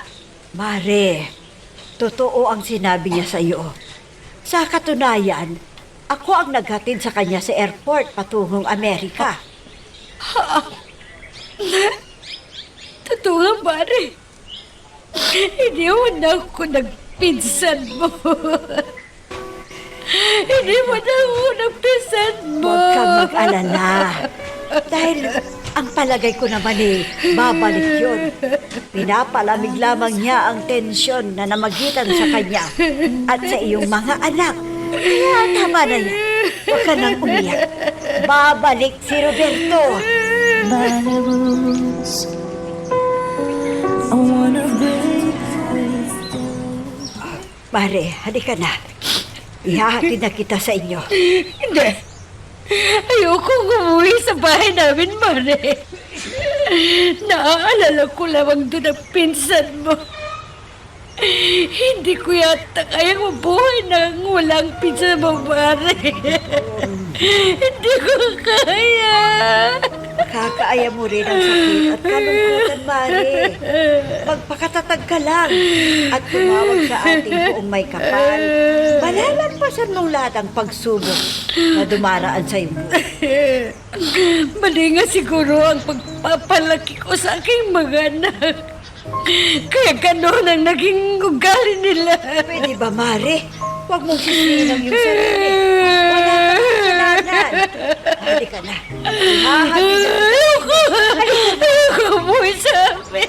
Mare, totoo ang sinabi niya sa'yo. Sa katunayan, ako ang naghatid sa kanya sa airport patungong Amerika. Totoo nga, Mare. Hindi mo na ako nagpinsan mo. Hindi mo na ako nagpinsan mo. Huwag kang mag-alala. Dahil ang palagay ko naman babalik yun. Pinapalamig lamang niya ang tensyon na namagitan sa kanya at sa iyong mga anak. Kaya tama na yan. Huwag ka nang umiyak. Babalik si Roberto. Mare, halika na. Ihahatid na kita sa inyo. Hindi. Ayoko umuwi sa bahay namin, Mare. Naaalala ko lamang doon ang pinsan mo. Hindi ko yata kayang mabuhay nang walang pinsan mo, Mare. Hindi ko kaya. Kakaaya mo rin ang sakit at kalungkutan, Mare. Magpakatatag ka lang at tumawag sa ating buong may kapal. Malalampasan mong lahat ang pagsubok na dumaraan sa iyo. Mali nga siguro ang pagpapalaki ko sa aking mga anak. Kaya gano'n ang naging ugali nila. Pwede ba, Mare? Huwag mong sisihin ang iyong sarili. Wala kang kasalanan. Halika na. Ihahatid na. Ayoko umuwi sa amin.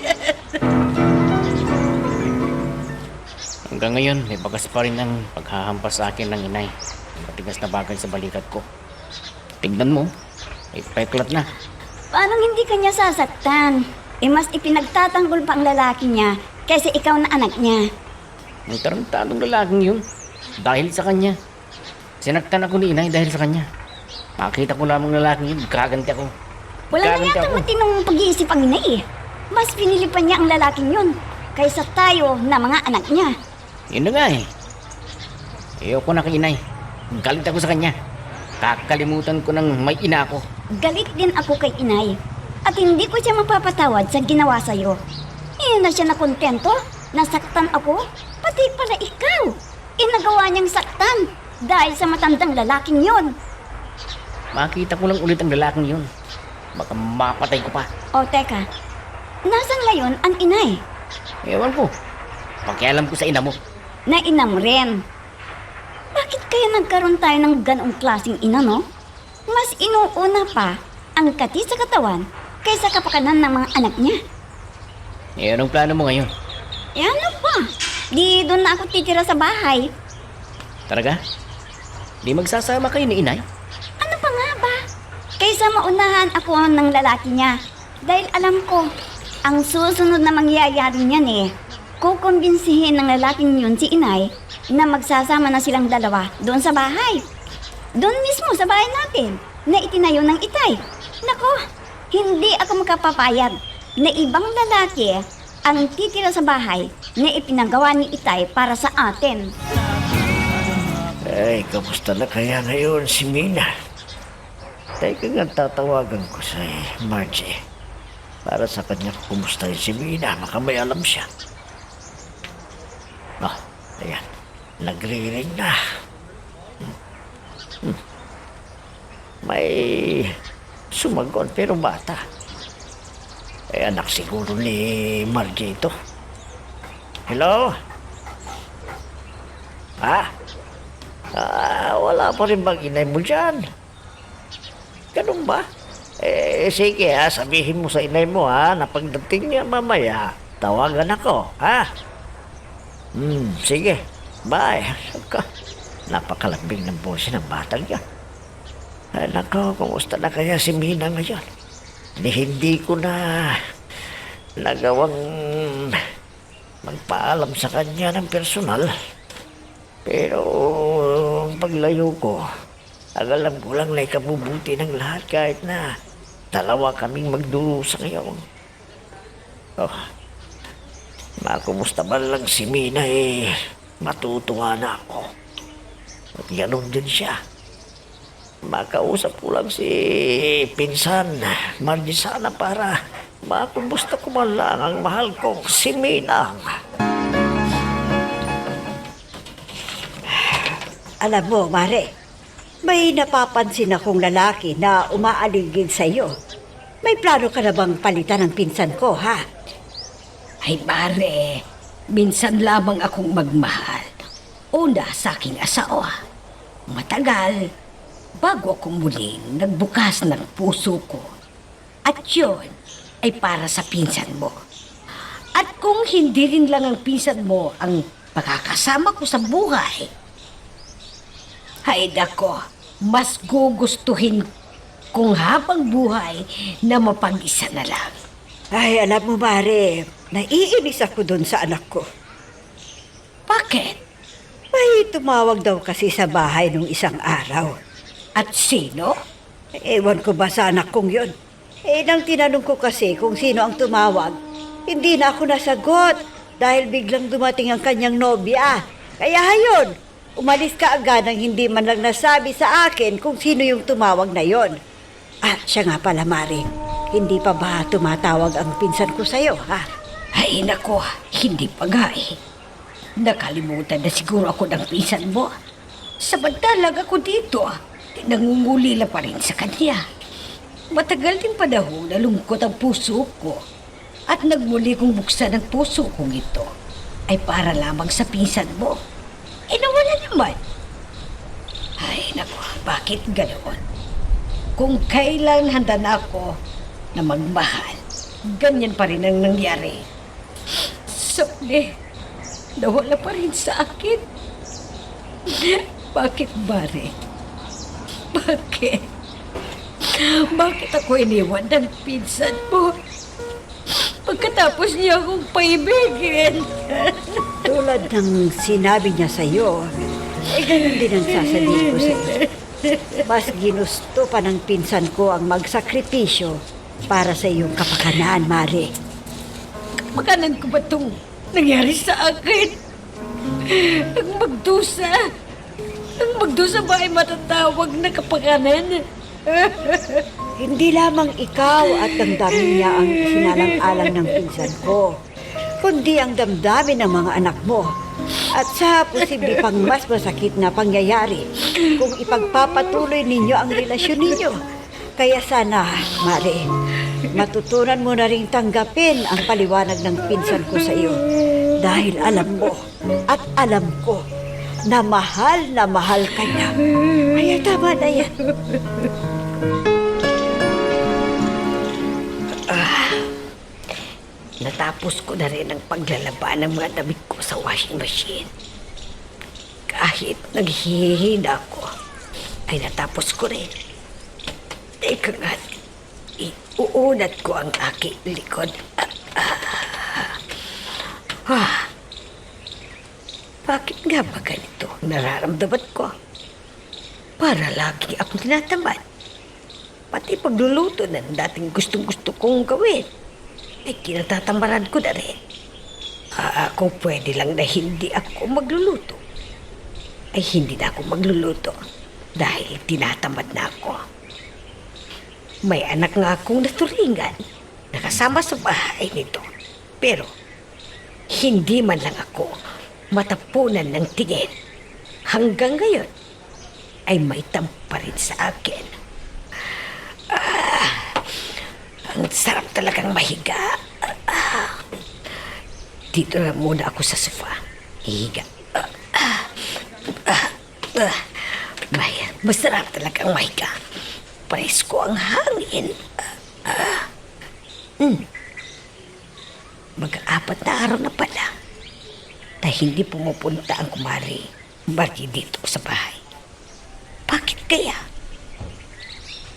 Hanggang ngayon, may bagas pa rin ang paghahampas sa akin ng inay. Matigas na bagay sa balikat ko. Tignan mo, may peklat na. Paano hindi kanya sasaktan? Mas ipinagtatanggol pa ang lalaki niya kaysa ikaw na anak niya. May tarantadong lalaking yun. Dahil sa kanya. Sinaktan ako ni inay dahil sa kanya. Makita ko lamang lalaking yun, gaganti ako. Wala na yata matinong pag-iisip ang ina Mas pinili pa niya ang lalaking yun kaysa tayo na mga anak niya. Yun na nga Ayoko na kay inay. Galit ako sa kanya. Kakalimutan ko ng may ina ako. Galit din ako kay inay. At hindi ko siya mapapatawad sa ginawa sa'yo. Hindi na siya nakontento. Nasaktan ako. Pati pala ikaw. Inagawa niyang saktan dahil sa matandang lalaking yon. Makita ko lang ulit ang lalaking yun. Baka mapatay ko pa. O teka, nasan ngayon ang inay? Ewan ko. Pakialam ko sa ina mo. Na ina mo rin. Bakit kaya nagkaroon tayo ng ganong klaseng ina, no? Mas inuuna pa ang kati sa katawan kaysa kapakanan ng mga anak niya. Anong plano mo ngayon? Ano ba? di doon na ako titira sa bahay. Talaga? Di magsasama kayo ni inay? Ano pa nga ba? Kaysa maunahan ako ng lalaki niya. Dahil alam ko, ang susunod na mangyayari niyan kukumbinsihin ng lalaking yun si inay na magsasama na silang dalawa doon sa bahay. Doon mismo sa bahay natin na itinayo ng itay. Nako, hindi ako makapapayag na ibang lalaki ang titira sa bahay na ipinagawa ni itay para sa atin. Ay, kamusta na kaya ngayon si Mina? Teka nga, tatawagan ko si Margie. Para sa kanya kumusta si Mina, baka may alam siya. Ayan. Nagre-ring na. May sumagon pero bata. Anak siguro ni Margie ito. Hello? Wala pa rin bang inay mo dyan? Ganun ba? Sige sabihin mo sa inay mo na pagdating niya mamaya, tawagan ako, sige. Bye. Napakalambing ng boses ng batang yan. Nako, kumusta na kaya si Mina ngayon? Hindi ko na nagawang magpaalam sa kanya ng personal. Pero paglayo ko, alam ko lang na ikabubuti ng lahat kahit na dalawa kaming magdurusa ngayon. Makumusta ba lang si Mina matutuwa na ako. At ganoon din siya. Makausap ko lang si Pinsan Margie sana para makumusta ko man lang ang mahal kong si Minang. Alam mo, Mare, may napapansin akong lalaki na umaaligid sa iyo. May plano ka na bang palitan ng pinsan ko, ha? Ay, pare, minsan lamang akong magmahal. Una sa aking asawa. Matagal, bago ako muling nagbukas ng puso ko. At yun ay para sa pinsan mo. At kung hindi rin lang ang pinsan mo ang pakakasama ko sa buhay, ay nako, mas gugustuhin kung habang buhay na mapag-isa na lang. Ay, alam mo, Mare, naiinis ako doon sa anak ko. Bakit? May tumawag daw kasi sa bahay nung isang araw. At sino? Ewan ko ba sa anak kong yun? Nang tinanong ko kasi kung sino ang tumawag, hindi na ako nasagot dahil biglang dumating ang kanyang nobya. Kaya hayon, umalis ka agad nang hindi man lang nasabi sa akin kung sino yung tumawag na yon. Siya nga pala, Mari. Hindi pa ba tumatawag ang pinsan ko sa'yo, ha? Ay nako, hindi pa nga Nakalimutan na siguro ako ng pinsan mo. Samantalang ako dito, nangungulila pa rin sa kanya. Matagal din panahon na lungkot ang puso ko. At nagmuli kong buksan ang puso kong ito ay para lamang sa pinsan mo. Nawala naman. Ay nako, bakit ganoon? Kung kailan handa na ako na magmahal, ganyan pa rin ang nangyari. Sorry. Nawala pa rin sa akin. Bakit, Mare? Bakit? Bakit ako iniwan ng pinsan mo? Pagkatapos niya akong paibigin. Tulad ng sinabi niya sa'yo, ganun din ang sasabihin ko sa'yo. Mas ginusto pa ng pinsan ko ang magsakripisyo para sa iyong kapakanan, Mare. Kapakanan ko ba itong nangyari sa akin? Ang magdusa ba ay matatawag na kapakanan? Hindi lamang ikaw at damdamin niya ang sinalang-alang ng pinsan ko, kundi ang damdamin ng mga anak mo. At sa posible pang mas masakit na pangyayari kung ipagpapatuloy ninyo ang relasyon ninyo. Kaya sana, Mare, matutunan mo na rin tanggapin ang paliwanag ng pinsan ko sa iyo. Dahil alam mo at alam ko na mahal ka niya. Kaya tama na yan. natapos ko na rin ang paglalaba ng mga damit ko sa washing machine. Kahit naghihina ako, ay natapos ko rin. Teka nga, iuunat ko ang aking likod. Bakit nga ba ganito ang nararamdaman ko? Para lagi akong tinatamad. Pati pagluluto ng dating gustong-gusto kong gawin, ay kinatatambaran ko na rin. Kung pwede lang na hindi ako magluluto, ay hindi na ako magluluto dahil tinatamad na ako. May anak nga akong naturingan na kasama sa bahay nito. Pero hindi man lang ako matapunan ng tingin. Hanggang ngayon ay may tampa rin sa akin. Ang sarap talagang mahiga. Dito na muna ako sa sofa. Hihiga. Masarap talagang mahiga. Presko ang hangin. Mag-aapat na araw na pala na hindi pumupunta ang kumari Margie dito sa bahay. Bakit kaya?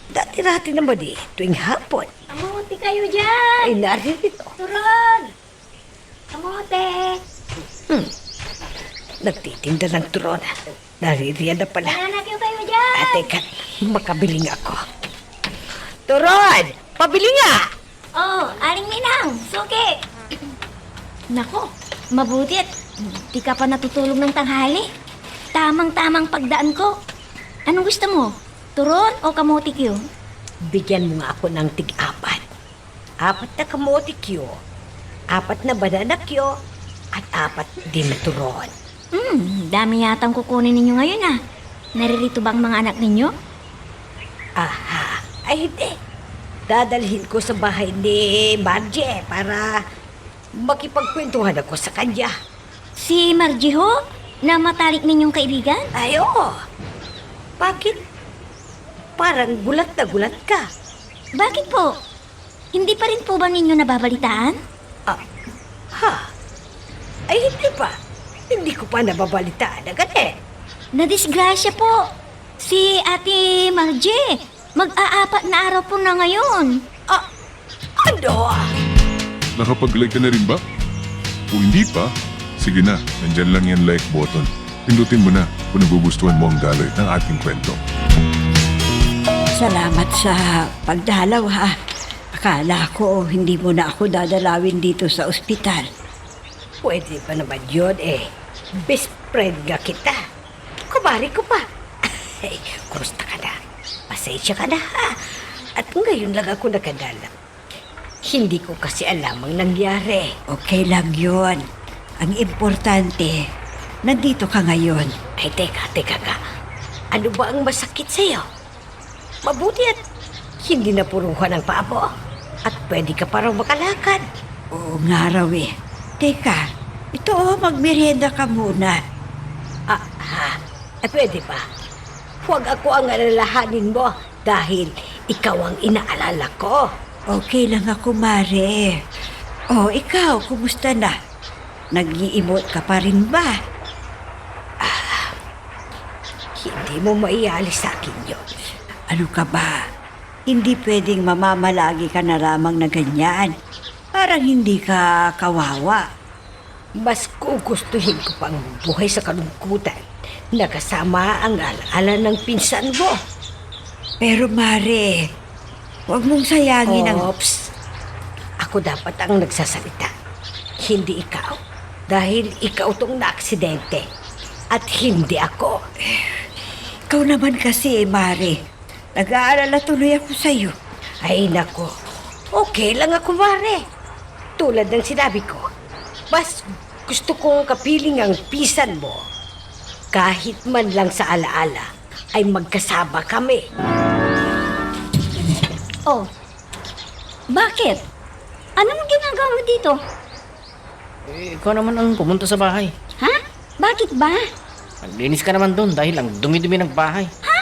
Dati-dati naman tuwing hapon Kamote kayo dyan! ay naririto. Turon! Kamote! Nagtitinda ng turon. Naririyan na pala. Nananagyo kayo dyan! Teka, makabili nga ako. Turon! Pabili nga! Oh, Aling Minang, suki! Nako, mabuti at di ka pa natutulog ng tanghali. Tamang-tamang pagdaan ko. Anong gusto mo? Turon o kamote Q? Bigyan mo nga ako ng tig-apat. 4 na kamote Q, 4 na banana Q, at 4 din na turon. Dami yatang kukunin ninyo ngayon ah. Naririto bang mga anak ninyo? Aha, ay hindi. Dadalhin ko sa bahay ni Margie para makipagkwentuhan ako sa kanya. Si Margie ho? Na matalik ninyong kaibigan? Ay, oo. Bakit? Parang gulat na gulat ka. Bakit po? Hindi pa rin po ba ninyo nababalitaan? Ay, hindi pa. Hindi ko pa nababalitaan agad eh. Nadisgrasya po. Si Ate Margie. Mag-aapat na araw po na ngayon. Ano? Nakapag-like ka na rin ba? Kung hindi pa, sige na, nandyan lang yan like button. Pindutin mo na kung nagugustuhan mo ang daloy ng ating kwento. Salamat sa pagdalaw ha. Akala ko hindi mo na ako dadalawin dito sa ospital. Pwede ba naman yun eh? Best friend nga kita. Kumari ko pa. Ay, kumusta ka na? Pasensya ka na ha. At ngayon lang ako nakadala. Hindi ko kasi alam ang nangyari. Okay lang yun. Ang importante, nandito ka ngayon. Ay, teka ka. Ano ba ang masakit sa'yo? Mabuti at hindi napuruhan ang paa mo. At pwede ka pa raw makalakad. Oo nga raw eh. Teka, ito magmerienda ka muna. Pwede ba? Huwag ako ang alalahanin mo dahil ikaw ang inaalala ko. Okay lang ako, Mare. Oh, ikaw, kumusta na? Nag-i-emote ka pa rin ba? Hindi mo maialis sa akin yun. Ano ka ba? Hindi pwedeng mamamalagi ka na lamang na ganyan. Parang hindi ka kawawa. Mas gugustuhin ko pang buhay sa kalungkutan na kasama ang alaala ng pinsan mo. Pero Mare, huwag mong sayangin ang... Oops! Ako dapat ang nagsasalita. Hindi ikaw. Dahil ikaw tong naaksidente. At hindi ako. Ikaw naman kasi, Mare. Nag-aalala tuloy ako sa'yo. Ay nako, okay lang ako, Mare. Tulad ng sinabi ko, mas gusto kong kapiling ang pisan mo. Kahit man lang sa alaala, ay magkasama kami. Oh, bakit? Anong ginagawa mo dito? Ikaw naman ang pumunta sa bahay. Ha? Bakit ba? Naglinis ka naman doon dahil ang dumi-dumi ng bahay. Ha?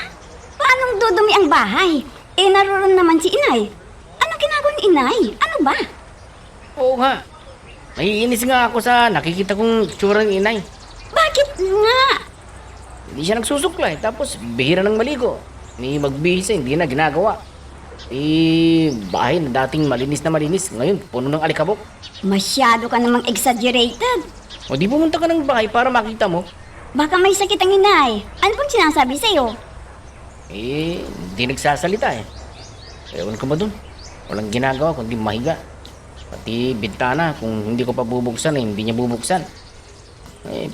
Paanong dudumi ang bahay? Eh, naroon naman si inay. Anong ginagawa ni inay? Ano ba? Oo nga. Naiinis nga ako sa nakikita kong tsura ng inay. Bakit nga? Hindi siya nagsusuklay, tapos bihira ng maligo. Ni magbihis hindi na ginagawa. Bahay na dating malinis na malinis, ngayon puno ng alikabok. Masyado ka namang exaggerated. O di pumunta ka ng bahay para makita mo. Baka may sakit ang inay. Ano bang sinasabi sa'yo? Hindi nagsasalita eh. Ewan ko ba dun? Walang ginagawa kundi mahiga. Pati bintana, kung hindi ko pa bubuksan hindi niya bubuksan.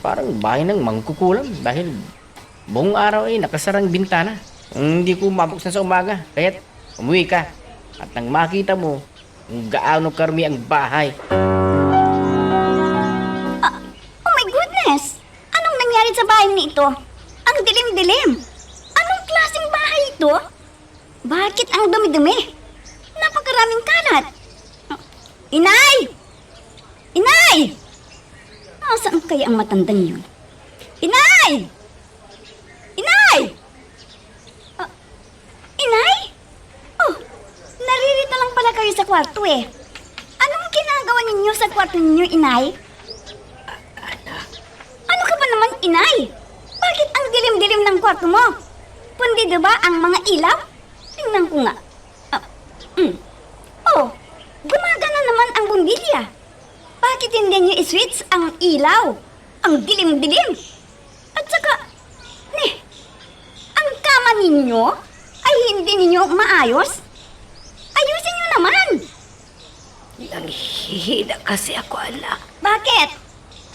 Parang bahay ng mangkukulam dahil buong araw nakasarang bintana. Hindi ko mabuksan sa umaga, kaya't umuwi ka. At nang makita mo kung gaano karami ang bahay. Oh my goodness! Anong nangyari sa bahay nito? Ang dilim-dilim. Anong klaseng bahay ito? Bakit ang dumi-dumi? Napakaraming kalat. Inay! Inay! Nasaan kaya ang matandang yun? Inay! Inay! Inay? Oh, naririto lang pala kayo sa kwarto eh. Anong ginagawa ninyo sa kwarto ninyo, Inay? Ano ka ba naman, Inay? Bakit ang dilim-dilim ng kwarto mo? Kundi diba ang mga ilaw? Tingnan ko nga. Oh, gumagana naman ang bumbilya. Bakit hindi niyo i-switch ang ilaw? Ang dilim-dilim. At saka, ang kama ninyo ay hindi ninyo maayos? Ayusin niyo naman. Nanghihina kasi ako, anak. Bakit?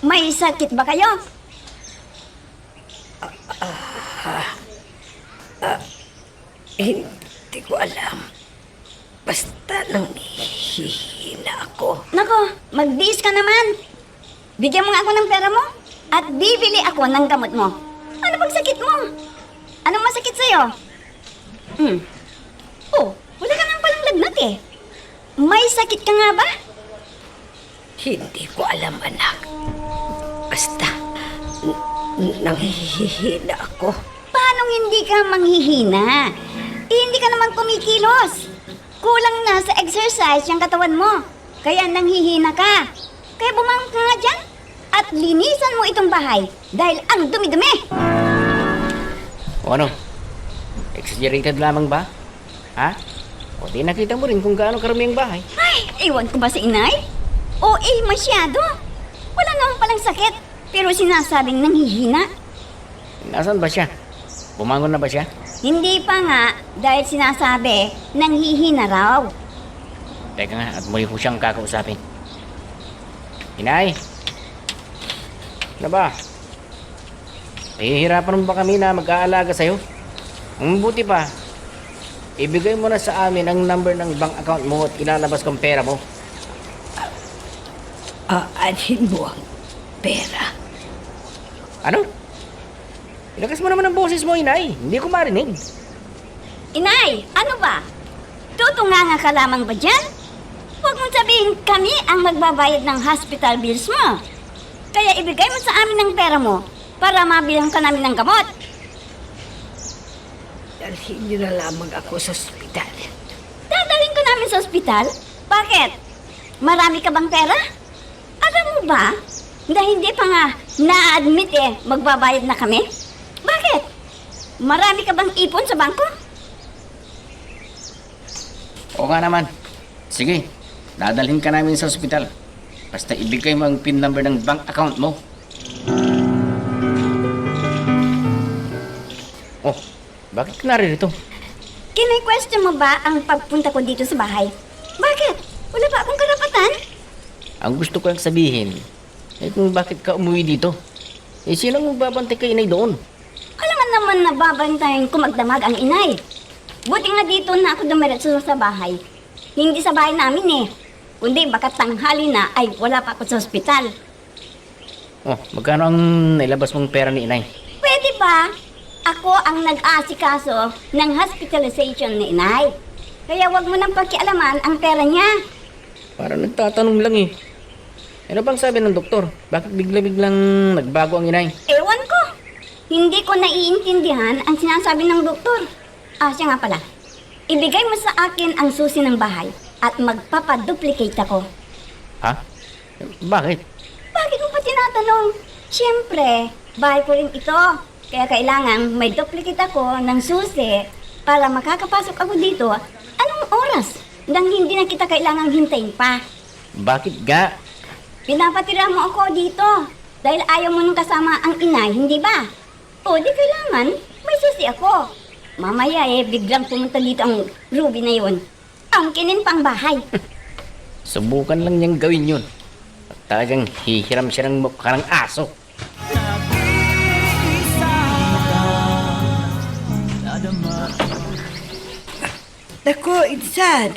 May sakit ba kayo? Hindi ko alam. Basta nanghihina ako. Nako, mag-diis ka naman. Bigyan mo nga ako ng pera mo at bibili ako ng gamot mo. Ano bang sakit mo? Anong masakit sa'yo? Oh, wala ka nang palang lagnat eh. May sakit ka nga ba? Hindi ko alam, anak. Basta, nanghihina ako. Paano hindi ka manghihina? Hindi ka naman kumikilos. Kulang na sa exercise yung katawan mo. Kaya nanghihina ka. Kaya bumangon ka nga dyan at linisan mo itong bahay dahil ang dumi-dumi. O ano? Exaggerated lamang ba? Ha? O di nakita mo rin kung gaano karami ang bahay. Ay, ewan ko ba sa inay? O masyado. Wala naman palang sakit, pero sinasabing nanghihina. Nasaan ba siya? Bumangon na ba siya? Hindi pa nga, dahil sinasabi, nanghihina raw. Teka nga, at muli ko siyang kakausapin. Inay! Ano ba? Hihirapan mo ba kami na mag-aalaga sa'yo? Ang buti pa, ibigay mo na sa amin ang number ng bank account mo at ilalabas kong pera mo. Aanhin mo ang pera. Ano? Ilakas mo naman ang boses mo, Inay. Hindi ko marinig. Inay, ano ba? Tutunganga ka lamang ba dyan? Huwag mong sabihin kami ang magbabayad ng hospital bills mo. Kaya ibigay mo sa amin ang pera mo para mabilang ka namin ng gamot. Dalhin niyo na lamang ako sa ospital. Dadalhin ko namin sa ospital? Bakit? Marami ka bang pera? Alam mo ba, na hindi pa nga na-admit magbabayad na kami? Bakit? Marami ka bang ipon sa bangko? Oo nga naman. Sige, dadalhin ka namin sa ospital. Basta ibigay mo ang PIN number ng bank account mo. Oh, bakit ka naririto? Kine-question mo ba ang pagpunta ko dito sa bahay? Bakit? Wala ba akong karapatan? Ang gusto ko lang sabihin, kung bakit ka umuwi dito? Sino ang magbabantay kay Inay doon? Alam naman na babantayan ko magdamag ang inay. Buti nga dito na ako dumiretso sa bahay. Hindi sa bahay namin kundi baka tanghali na ay wala pa ako sa ospital. Oh, magkano ang nailabas mong pera ni Inay? Pwede ba? Ako ang nag-aasikaso ng hospitalization ni inay. Kaya wag mo nang pakialaman ang pera niya. Parang nagtatanong lang eh. Ano bang sabi ng doktor? Bakit bigla-biglang nagbago ang Inay? Ewan ko. Hindi ko naiintindihan ang sinasabi ng doktor. Siya nga pala. Ibigay mo sa akin ang susi ng bahay at magpapaduplicate ako. Ha? Bakit? Bakit mo pa tinatanong? Siyempre, bahay ko rin ito. Kaya kailangan may duplicate ako ng susi para makakapasok ako dito. Anong oras? Nang hindi na kita kailangang hintayin pa. Bakit ga? Pinapatira mo ako dito dahil ayaw mo nung kasama ang inay, hindi ba? O di kailangan, may susi ako. Mamaya biglang pumunta dito ang Ruby na yun. Ang kinin pang bahay. Subukan lang niyang gawin yun. At talagang hihiram siya ng mukha ng aso. Nako, Insan.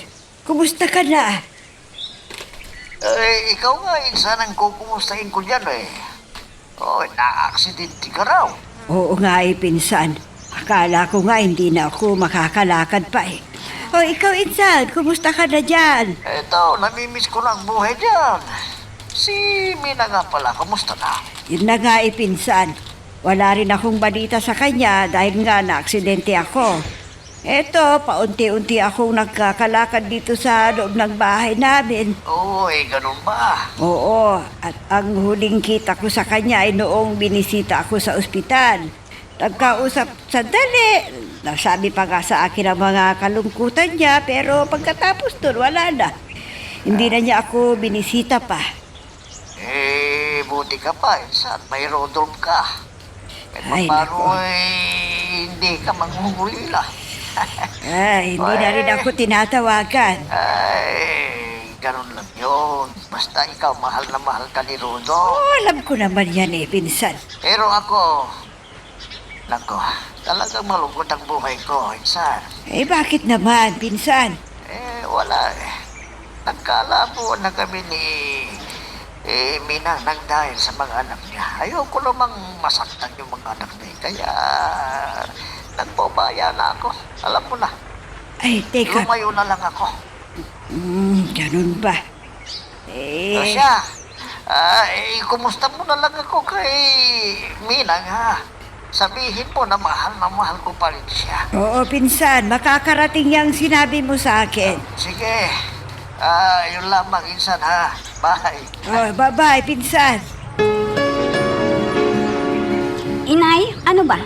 Kumusta ka na? Ikaw nga, insan ang kukumustahin ko dyan eh. Oh, na-aksidente ka raw. Oo nga pinsan. Akala ko nga hindi na ako makakalakad pa eh. O ikaw, Insan, kumusta ka na dyan? Eto, namimiss ko lang buhay dyan. Si Mina nga pala, kumusta na? Yun na nga pinsan. Wala rin akong balita sa kanya dahil nga na-aksidente ako. Eto, paunti-unti akong nagkakalakad dito sa loob ng bahay namin. Uy, ganun ba? Oo, at ang huling kita ko sa kanya ay noong binisita ako sa ospital. Nagkausap sandali. Nasabi pa nga sa akin ang mga kalungkutan niya, pero pagkatapos doon, wala na. Hindi na niya ako binisita pa. Buti ka pa, insan. May Rodolph ka. Ay, Paano nako. hindi ka manghuhulila? Ay, hindi na rin ako tinatawagan. Ay, ganun lang yun. Basta ikaw, mahal na mahal ka ni Rodo. Oh, alam ko naman yan pinsan. Pero ako, nako, talagang malungkot ang buhay ko, insan. Bakit naman, pinsan? Wala eh. Nagkalabo na kami ni Mina nang dahil sa mga anak niya. Ayoko namang masaktan yung mga anak niya. Kaya nagpabaya na ako. Alam mo na, Ay, teka. lumayo na lang ako. Ganun ba? So siya, kumusta mo na lang ako kay Mina ha? Sabihin mo na mahal ko pa rin siya. Oo, pinsan. Makakarating yung sinabi mo sa akin. Sige, yun lamang insan ha. Bye. Oh, bye-bye, pinsan. Inay, ano ba?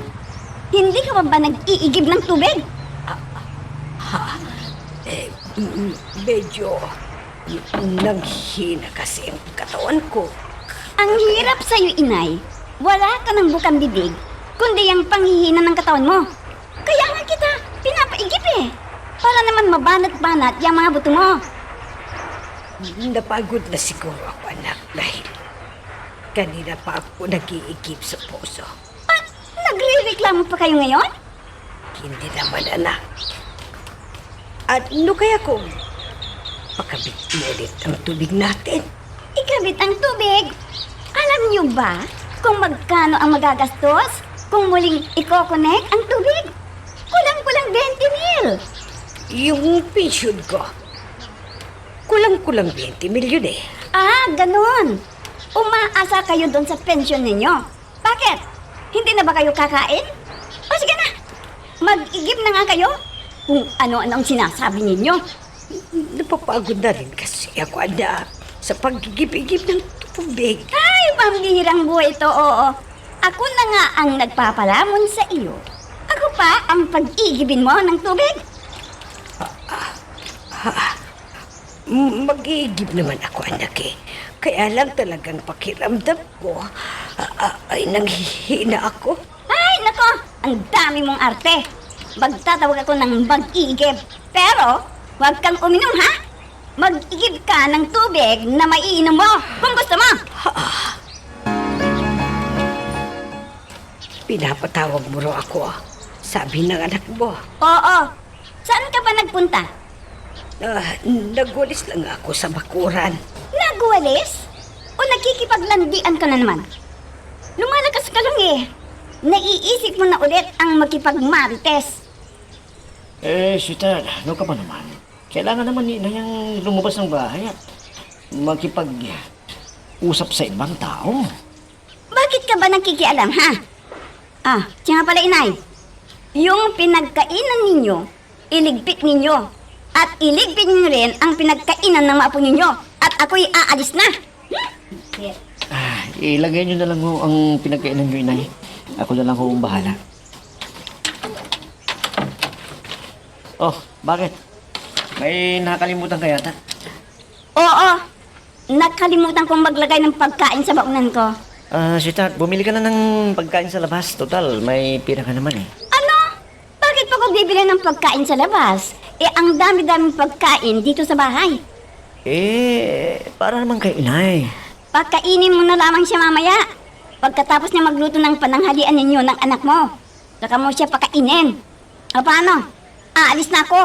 Hindi ka ba nag-iigib ng tubig? Medyo nanghina kasi ang katawan ko. Ang hirap sa'yo, inay. Wala ka ng bukang bibig, kundi ang panghihina ng katawan mo. Kaya nga kita pinapaigib para naman mabanat-banat yung mga buto mo. Napagod na siguro ako, anak, dahil kanina pa ako nag-iigib sa puso. At nagre-reklamo pa kayo ngayon? Hindi naman, anak. At ano kaya kung pakabit ulit ang tubig natin? Ikabit ang tubig. Alam niyo ba kung magkano ang magagastos kung muling i-connect ang tubig? Kulang-kulang 20,000. Yung pension ko, kulang-kulang 20 milyon eh. Ah, ganun. Umaasa kayo doon sa pension ninyo. Bakit? Hindi na ba kayo kakain? O sige na, mag-igib na nga kayo kung ano-ano ang sinasabi ninyo. Napapagod na rin kasi ako, anak, sa pagigib-igib ng tubig. Ay, pambihirang buhay ito, oo. Ako na nga ang nagpapalamon sa iyo. Ako pa ang pag-igibin mo ng tubig. Mag-iigib naman ako, anak eh. Kaya lang talagang pakiramdam ko ay nanghihina ako. Ay, nako, ang dami mong arte. Magtatawag ako ng mag-igib. Pero, huwag kang uminom, ha? Mag-igib ka ng tubig na maiinom mo kung gusto mo. Pinapatawag mo raw ako, sabi ng anak mo. Oo. Saan ka ba nagpunta? Nagwalis lang ako sa bakuran. Nagwalis? O nakikipaglandian ka na naman? Lumalakas ka lang eh. Naiisip mo na ulit ang makipagmarites. Sweetheart, ano ka ba naman? Kailangan naman ni Inay lumabas ng bahay at makipag-usap sa ibang tao. Bakit ka ba nakikialam, ha? Siya nga pala, inay. Yung pinagkainan ninyo, iligpit ninyo. At iligpit ninyo rin ang pinagkainan ng mga apo ninyo. at ako'y aalis na. Ilagay nyo na lang ho ang pinagkainan nyo, inay. Ako na lang ho ang bahala. Oh, bakit? May nakalimutan ka yata? Oo, nakalimutan kong maglagay ng pagkain sa baunan ko. Sweetheart, bumili ka na ng pagkain sa labas. Total, may pira ka naman eh. Ano? Bakit pa ko bibili ng pagkain sa labas? Ang dami-daming pagkain dito sa bahay. Para naman kay inay. Pagkainin mo na lamang siya mamaya. Pagkatapos niya magluto ng pananghalian ninyo ng anak mo, saka mo siya pakainin. O paano? Aalis na ako.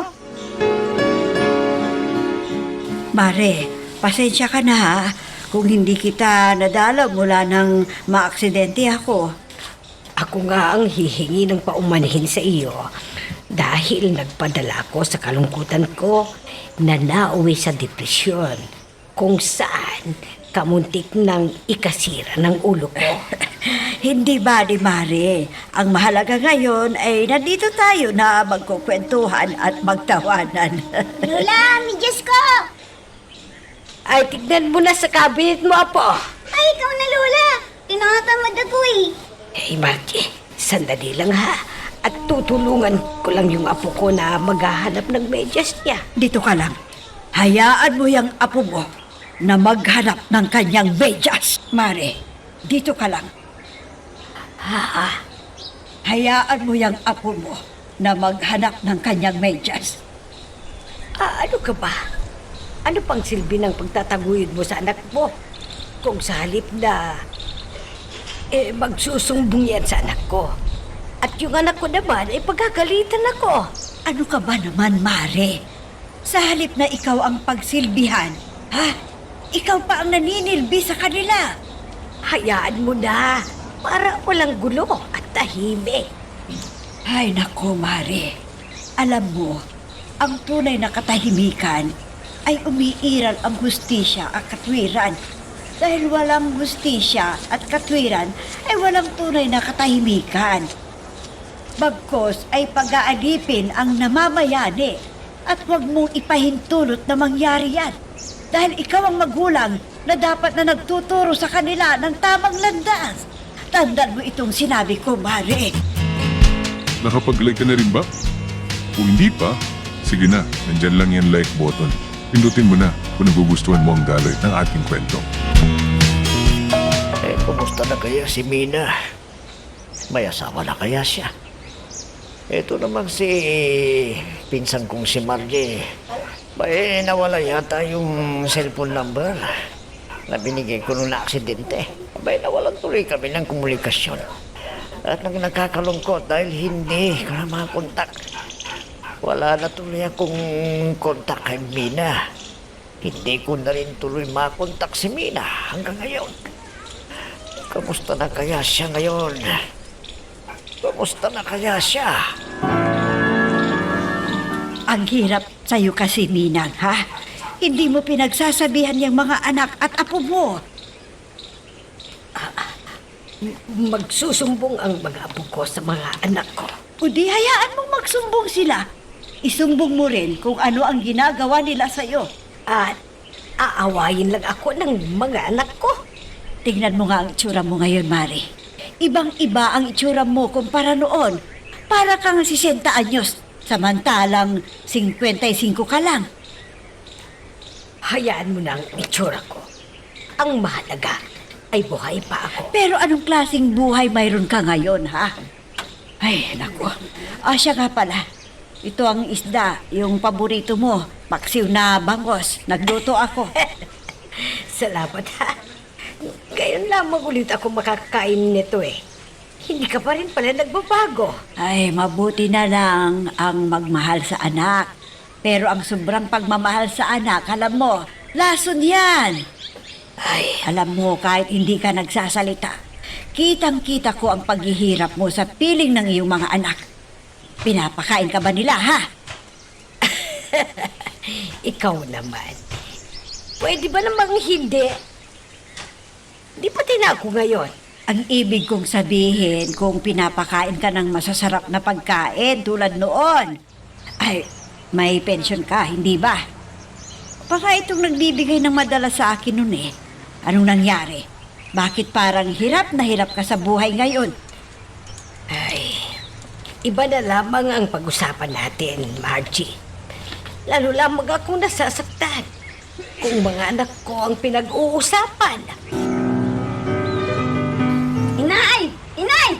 Mare, pasensya ka na ha. Kung hindi kita nadala mula nang maaksidente ako. Ako nga ang hihingi ng paumanhin sa iyo dahil nagpadala ko sa kalungkutan ko na nauwi sa depresyon kung saan kamuntik ng ikasira ng ulo ko. Hindi ba di Mare? Ang mahalaga ngayon ay nandito tayo na magkukwentuhan at magtawanan. Lola, midyas ko! Ay, tignan mo na sa cabinet mo, Apo. Ay, ikaw na, Lola. Tinatamad ako eh. Hey, Margie, sandali lang ha. At tutulungan ko lang yung apo ko na maghahanap ng medyas niya. Dito ka lang. Hayaan mo yung apo mo na maghanap ng kanyang medyas. Mare, dito ka lang. Hayaan mo yung apo mo na maghanap ng kanyang medyas. Ano ka ba? Ano pang silbi ng pagtataguyod mo sa anak mo? Kung sa halip na magsusumbong yan sa anak ko. At yung anak ko naman ay pagkagalitan ako. Ano ka ba naman, Mare? Sa halip na ikaw ang pagsilbihan, ha? Ikaw pa ang naninilbi sa kanila. Hayaan mo na para walang gulo at tahimik. Ay, nako, Mare. Alam mo, ang tunay na katahimikan ay umiiral ang hustisya at katwiran. Dahil walang hustisya at katwiran ay walang tunay na katahimikan. Bagkos ay pag-aalipin ang namamayani at huwag mong ipahintulot na mangyari yan. Dahil ikaw ang magulang na dapat na nagtuturo sa kanila ng tamang landas. Tandaan mo itong sinabi ko, Mare. Nakapag-like ka na rin ba? Kung hindi pa, sige na, nandyan lang yung like button. Pindutin mo na kung nagugustuhan mo ang daloy ng ating kwento. Kumusta na kaya si Mina? May asawa na kaya siya? Ito namang si pinsan kong si Margie. Nawala yata yung cellphone number na binigay ko nung na-aksidente. Nawalan tuloy kami ng komunikasyon. At nakakalungkot dahil hindi ko na makakontak. Wala na tuloy akong kontak kay Mina. Hindi ko na rin tuloy makontak si Mina hanggang ngayon. Kamusta na kaya siya ngayon? Kamusta na kaya siya? Ang hirap sa'yo kasi, Ninang, ha? Hindi mo pinagsasabihan yung mga anak at apo mo. Magsusumbong ang mga apo ko sa mga anak ko. O di hayaan mong magsumbong sila. Isumbong mo rin kung ano ang ginagawa nila sa'yo. At aawayin lang ako ng mga anak ko. Tingnan mo nga ang itsura mo ngayon, Mari. Ibang-iba ang itsura mo kumpara noon. Para kang 60 anyos, samantalang 55 ka lang. Hayaan mo na ang itsura ko. Ang mahalaga ay buhay pa ako. Pero anong klaseng buhay mayroon ka ngayon, ha? Ay, naku. Siya nga pala. Ito ang isda, yung paborito mo. Paksiw na bangos. Nagluto ako. Salamat ha. Ngayon lamang ulit ako makakain nito eh. Hindi ka pa rin pala nagbabago. Ay, mabuti na lang ang magmahal sa anak. Pero ang sobrang pagmamahal sa anak, alam mo, lason yan. Ay, alam mo, kahit hindi ka nagsasalita, kitang-kita ko ang paghihirap mo sa piling ng iyong mga anak. Pinapakain ka ba nila, ha? Ikaw naman. Pwede ba namang hindi? Di pati na ako ngayon. Ang ibig kong sabihin, kung pinapakain ka ng masasarap na pagkain tulad noon, ay, may pension ka, hindi ba? Baka itong nagbibigay ng madala sa akin nun eh. Anong nangyari? Bakit parang hirap na hirap ka sa buhay ngayon? Ay, iba na lamang ang pag-usapan natin, Margie. Lalo lamang akong nasasaktan kung mga anak ko ang pinag-uusapan. Inay! Inay!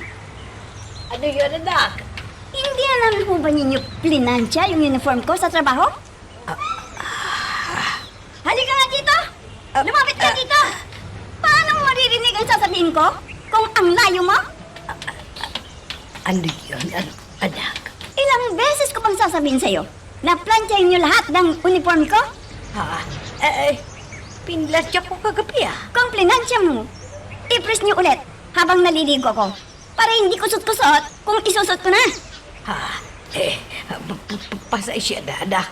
Ano yun, anak? Hindi alam po ba ninyo plinansya yung uniform ko sa trabaho? Halika nga dito! Lumapit ka dito! Paano mo maririnig ang sasabihin ko kung ang layo mo? Ano yun, anak? Ilang beses ko pang sasabihin sa'yo na plantyahin niyo lahat ng uniform ko? Ha? Pinlasya ko kagabi Kung plinansya mo, i-press niyo ulit habang naliligo ko para hindi kusot-kusot kung isusot ko na. Pasensya na, anak.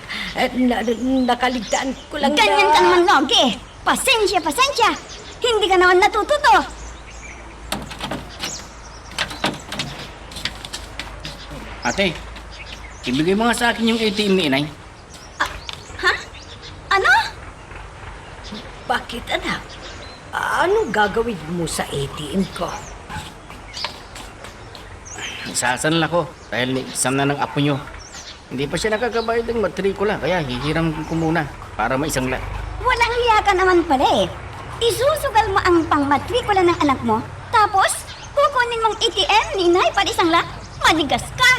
Nakaligtaan ko lang Ganyan ka naman, Logi. Pasensya, pasensya. Hindi ka naman natututo. Ate, ibigay mo nga sa akin yung ATM ni inay. Ha? Ano? Bakit, anak? Anong gagawin mo sa ATM ko? Nagsasanal ako dahil exam na ng apo nyo. Hindi pa siya nakakabayad ng matrikula kaya hihiram ko muna para maisang la. Walang hiya ka naman pala eh. Isusugal mo ang pangmatrikula ng anak mo, tapos kukunin mong ATM ni inay para isang la? Maligas ka!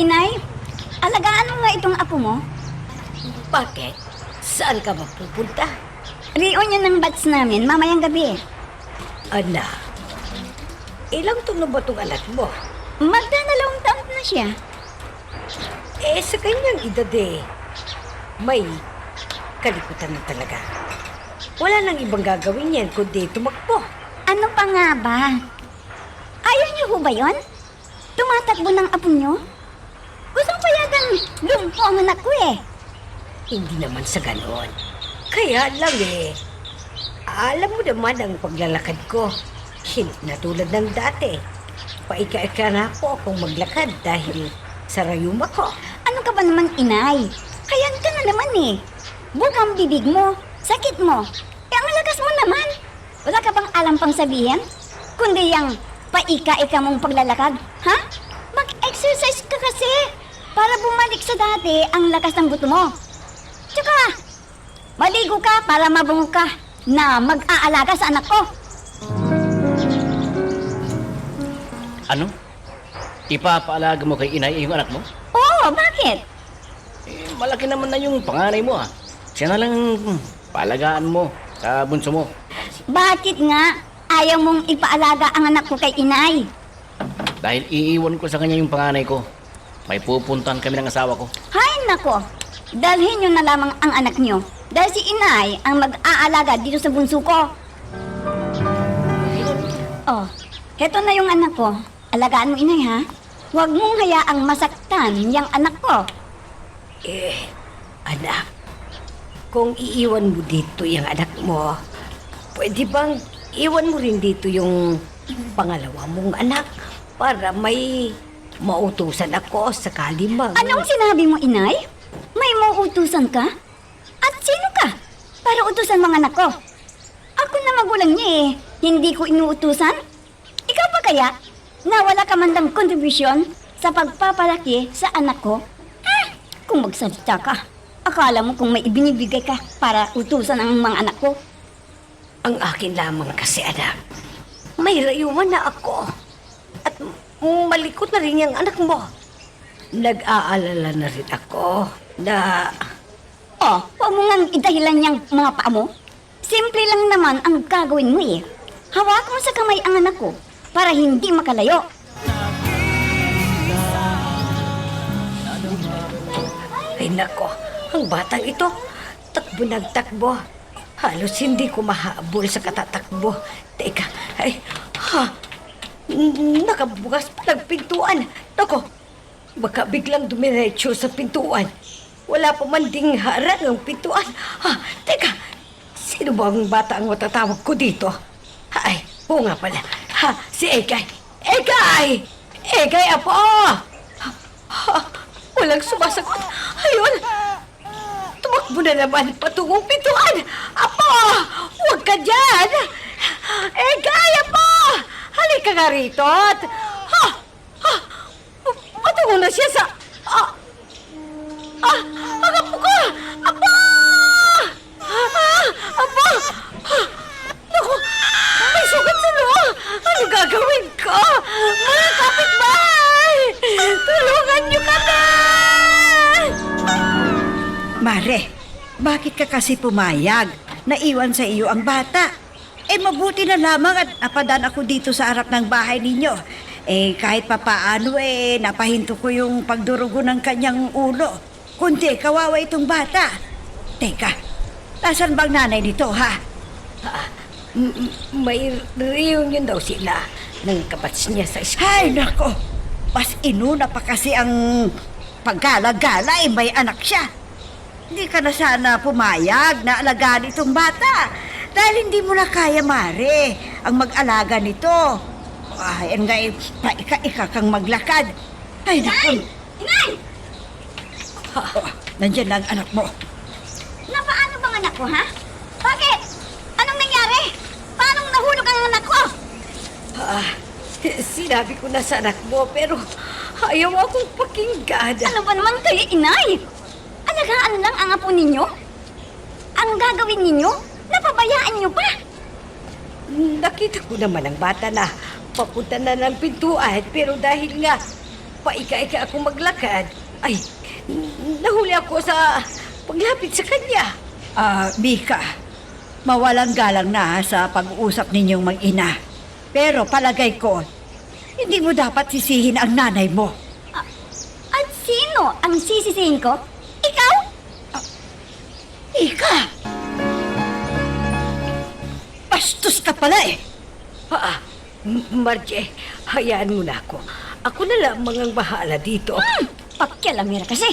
Inay, alagaan mo nga itong apo mo. Bakit? Saan ka mapupunta? Reunion ng batch namin mamayang gabi. Anak, ilang taon na ba itong anak mo? Magdadalawang taon na siya. Sa kanyang edad may kalikutan na talaga. Wala nang ibang gagawin yan kundi tumakbo. Ano pa nga ba? Ayaw niyo ho ba yun? Tumatakbo ng apo niyo? Gustong payagan lumpo ang anak ko eh. Hindi naman sa ganoon. Kaya lang alam mo naman ang paglalakad ko. Hindi na tulad ng dati. Paika-ika na ako kung maglakad dahil sa rayuma ko. Ano ka ba naman, inay? Kayan ka na naman eh. Bukang bibig mo, sakit mo. Ang lakas mo naman. Wala ka bang alam pang sabihin? Kundi yung paika-ika mong paglalakad, ha? Mag-exercise ka kasi para bumalik sa dati ang lakas ng buto mo. Tsaka, maligo ka para mabungo ka na mag-aalaga sa anak ko. Ano? Ipapaalaga mo kay inay yung anak mo? Oo, bakit? Malaki naman na yung panganay mo Siya na lang paalagaan mo sa bunso mo. Bakit nga ayaw mong ipaalaga ang anak ko kay inay? Dahil iiwan ko sa kanya yung panganay ko. May pupuntahan kami ng asawa ko. Hay nako, dalhin nyo na lamang ang anak nyo. Dahil si inay ang mag-aalaga dito sa bunso ko. Oh, heto na yung anak ko. Alagaan mo inay ha. Huwag mong hayaang masaktan yung anak ko. Anak, kung iiwan mo dito yung anak mo, pwede bang iwan mo rin dito yung pangalawa mong anak para may mautusan ako sakali mang... Anong sinabi mo inay? May mauutusan ka? At sino ka? Para utusan mga anak ko. Ako na magulang niya eh. Hindi ko inuutusan. Ikaw ba kaya na wala ka man lang kontribusyon sa pagpapalaki sa anak ko? Kung magsalita ka, akala mo kung may ibinibigay ka para utusan ang mga anak ko. Ang akin lamang kasi, anak, may rayuman na ako. At malikot na rin yung anak mo. Nag-aalala na rin ako na... Oh, huwag mo ngang idahilan niyang mga paa mo. Simple lang naman ang gagawin mo eh. Hawak mo sa kamay ang anak ko para hindi makalayo. Ay nako, ang batang ito, takbo nagtakbo. Halos hindi ko mahabol sa katatakbo. Teka, nakabukas pa ng pintuan. Nako, baka biglang dumiretso sa pintuan. Wala pa man ding harang ang pintuan. Teka, sino ba ang bata ang matatawag ko dito? Ay, oo nga pala. Si Egay. Egay! Egay, apo! Walang sumasagot. Ayun! Tumakbo na naman patungong pintuan! Apo! Huwag ka dyan! Eh, kaya po! Halika nga rito at... Ha! Ha! Patungo na siya sa... Ang apo ko! Apo! Apo! Naku! May sugat sa noo! Ano gagawin ko? Mga kapitbahay! Tulungan niyo kami! Mare, bakit ka kasi pumayag? Naiwan sa iyo ang bata. Eh mabuti na lamang at napadaan ako dito sa harap ng bahay ninyo. Eh kahit papaano napahinto ko yung pagdurugo ng kanyang ulo. Kundi kawawa itong bata. Teka, nasan bang nanay nito ha? May reunion daw sila ng kabats niya sa school. Ay nako, mas inuna pa kasi ang paggalagala may anak siya. Hindi ka na sana pumayag na alagaan itong bata. Dahil hindi mo na kaya, Mare, ang mag-alaga nito. Ay, nga paika-ika kang maglakad. Ay, naku. Inay! Nandiyan na ang anak mo. Napaano bang anak ko, ha? Bakit? Anong nangyari? Paano nahulog ang anak ko? Sinabi ko na sa anak mo, pero ayaw akong pakinggan. Ano ba naman kayo, inay? Alagaan lang ang apo ninyo? Ang gagawin ninyo? Napabayaan niyo pa? Nakita ko naman ang bata na papunta na ng pintuan, pero dahil nga paika-ika akong maglakad, ay, nahuli ako sa paglapit sa kanya. Mika, mawalang galang na sa pag-uusap ninyong mag-ina. Pero palagay ko, hindi mo dapat sisihin ang nanay mo. At sino ang sisisihin ko? Ikaw? Ika! Bastos ka pala eh! Marje, hayaan mo na ako. Ako na lang ang bahala dito. Pakialamira kasi.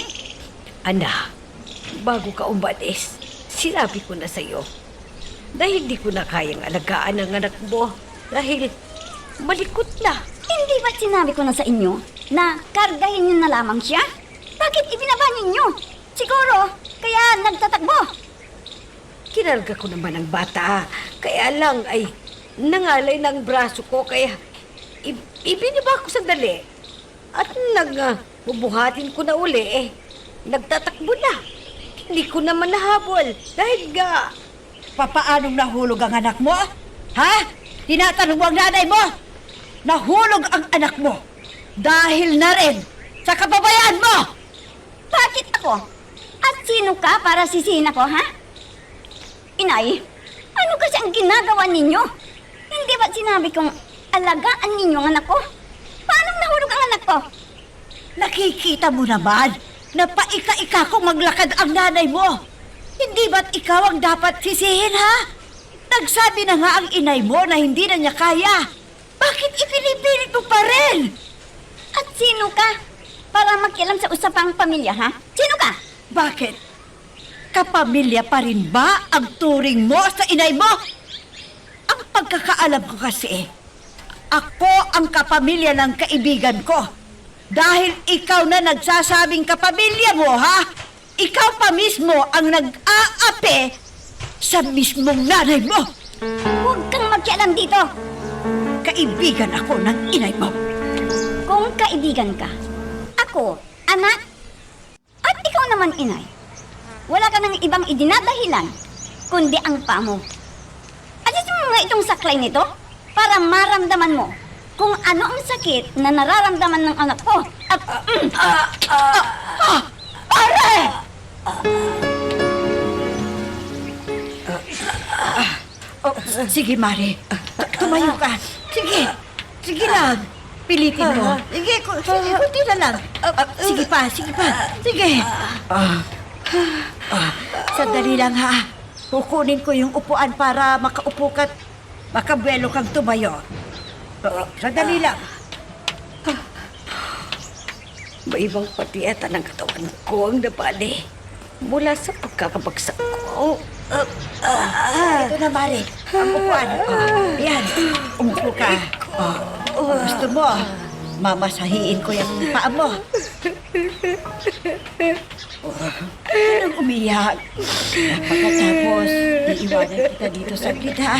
Ana, bago ka umalis, sinabi ko na sa'yo, dahil di ko na kayang alagaan ang anak mo, dahil malikot na. Hindi ba't sinabi ko na sa inyo na kargahin niyo na lamang siya? Bakit ibinaba ninyo? Siguro, kaya nagtatakbo. Kinarga ko naman ang bata, kaya lang ay nangalay ng braso ko, kaya ibinaba ko sandali. At bubuhatin ko na uli, nagtatakbo na. Hindi ko naman nahabol, dahil nga... Papaanong nahulog ang anak mo? Ha? Tinatanong mo ang nanay mo? Nahulog ang anak mo dahil na rin sa kababayaan mo! Bakit ako? At sino ka para sisihin ako, ha? Inay, ano kasi ang ginagawa ninyo? Hindi ba't sinabi kong alagaan ninyo ang anak ko? Paano nahulog ang anak ko? Nakikita mo naman na paika-ika kung maglakad ang nanay mo. Hindi ba't ikaw ang dapat sisihin, ha? Nagsabi na nga ang inay mo na hindi na niya kaya. Bakit ipinipilit mo pa rin? At sino ka para makialam sa usapang pamilya, ha? Sino ka? Bakit? Kapamilya pa rin ba ang turing mo sa inay mo? Ang pagkakaalam ko kasi, ako ang kapamilya ng kaibigan ko. Dahil ikaw na nagsasabing kapamilya mo, ha? Ikaw pa mismo ang nag-aape sa mismong nanay mo. Huwag kang makialam dito. Kaibigan ako ng inay mo. Kung kaibigan ka, ako, anak, at ikaw naman, inay, wala ka ng ibang idinadahilan, kundi ang pamo. Alisin mo nga itong saklay nito para maramdaman mo kung ano ang sakit na nararamdaman ng anak ko. At, Pare! Sige, Mare. Tumayo ka. Sige. Sige lang. Pilitin mo. Sige, kunti na lang. Sige pa, sige pa. Sige. Sandali lang, ha. Kukunin ko yung upuan para makaupo ka't makabuelo kang tumayo. Sandali lang. May ibang patiyata ng katawan ko ang napali mula sa pagkakabagsak ko. Ito na, Mare. Ang upuan. Yan. Umupo ka. Gusto mo? Mamasahiin ko yung paa mo. Anong umiyak? Pagkatapos, iiwanan kita dito sa ha?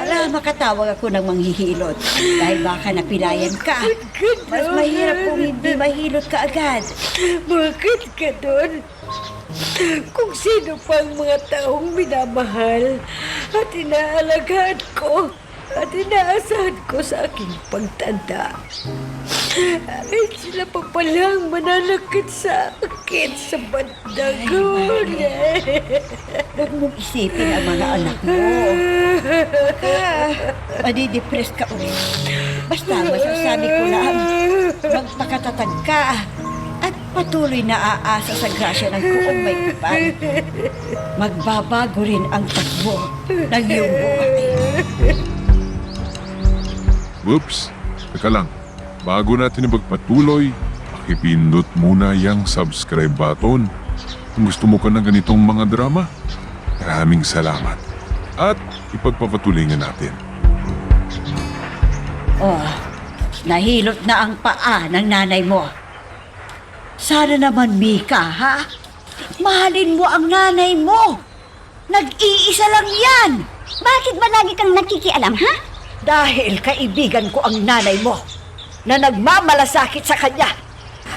Para makatawag ako ng manghihilot. Dahil baka napilayan ka. Mas mahirap kung hindi mahilot ka agad. Bakit ka doon? Kung sino pang mga taong minamahal at inaalagaan ko at inaasahan ko sa aking pagtanda. Ay, sila pa palang mananakit sa akin sa bandang huli. Huwag mong isipin ang mga anak mo. Madidepress ka ulit. Basta masasabi ko lang, magpakatatag ka at patuloy na aasa sa grasya ng kuong may kapal. Magbabago rin ang takbo ng iyong buhay. Whoops! Teka lang. Bago natin magpatuloy, pakipindot muna yung subscribe button. Kung gusto mo ka ng ganitong mga drama, maraming salamat. At ipagpapatuloy natin. Oh, nahilot na ang paa ng nanay mo. Sana naman, Mika, ha? Mahalin mo ang nanay mo. Nag-iisa lang yan. Bakit ba lagi kang nakikialam, ha? Dahil kaibigan ko ang nanay mo na nagmamalasakit sa kanya.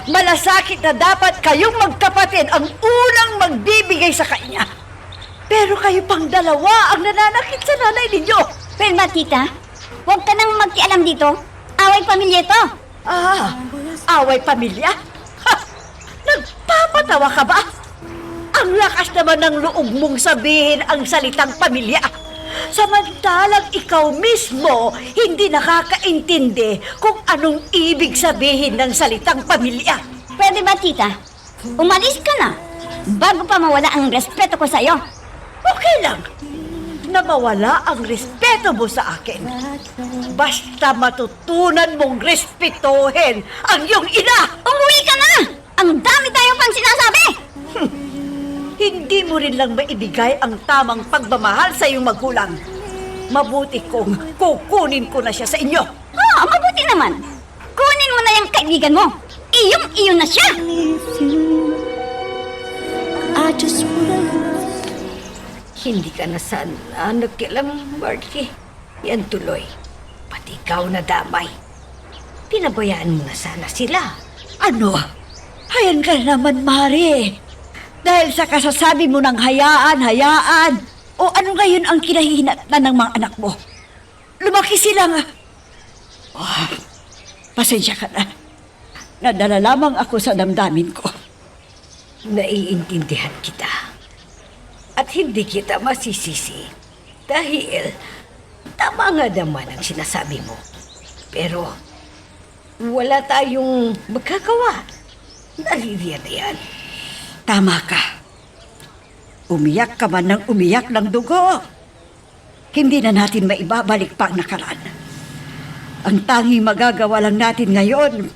Malasakit na dapat kayong magkapatid ang unang magbibigay sa kanya. Pero kayo pang dalawa ang nananakit sa nanay ninyo. Pero ba, tita? Huwag ka nang magkialam dito. Away pamilya ito. Ah, away pamilya? Ha! Nagpapatawa ka ba? Ang lakas naman ng loob mong sabihin ang salitang pamilya. Samantalang ikaw mismo hindi nakakaintindi kung anong ibig sabihin ng salitang pamilya. Pwede ba, tita? Umalis ka na bago pa mawala ang respeto ko sa'yo. Okay lang na mawala ang respeto mo sa akin. Basta matutunan mong respetuhin ang iyong ina. Umuwi ka na! Ang dami tayo pang sinasabi! Hindi mo rin lang maibigay ang tamang pagmamahal sa iyong magulang. Mabuti kong kukunin ko na siya sa inyo. Oo, mabuti naman. Kunin mo na yung kaibigan mo. Iyong-iyo na siya. Hindi ka na sana nagkialam, Marky. Yan tuloy. Pati ikaw na damay. Pinabayaan mo na sana sila. Ano? Hayan ka naman, Mari. Dahil sa kasasabi mo ng hayaan. O ano ngayon ang kinahihinatnan ng mga anak mo? Lumaki sila nga. Oh, pasensya ka na. Nadala lamang ako sa damdamin ko. Naiintindihan kita. At hindi kita masisisi. Dahil tama nga naman ang sinasabi mo. Pero wala tayong magkagawa. Naliliyan na yan. Tama ka. Umiyak ka man ng umiyak ng dugo. Hindi na natin maibabalik pa ang nakaraan. Ang tanging magagawa lang natin ngayon,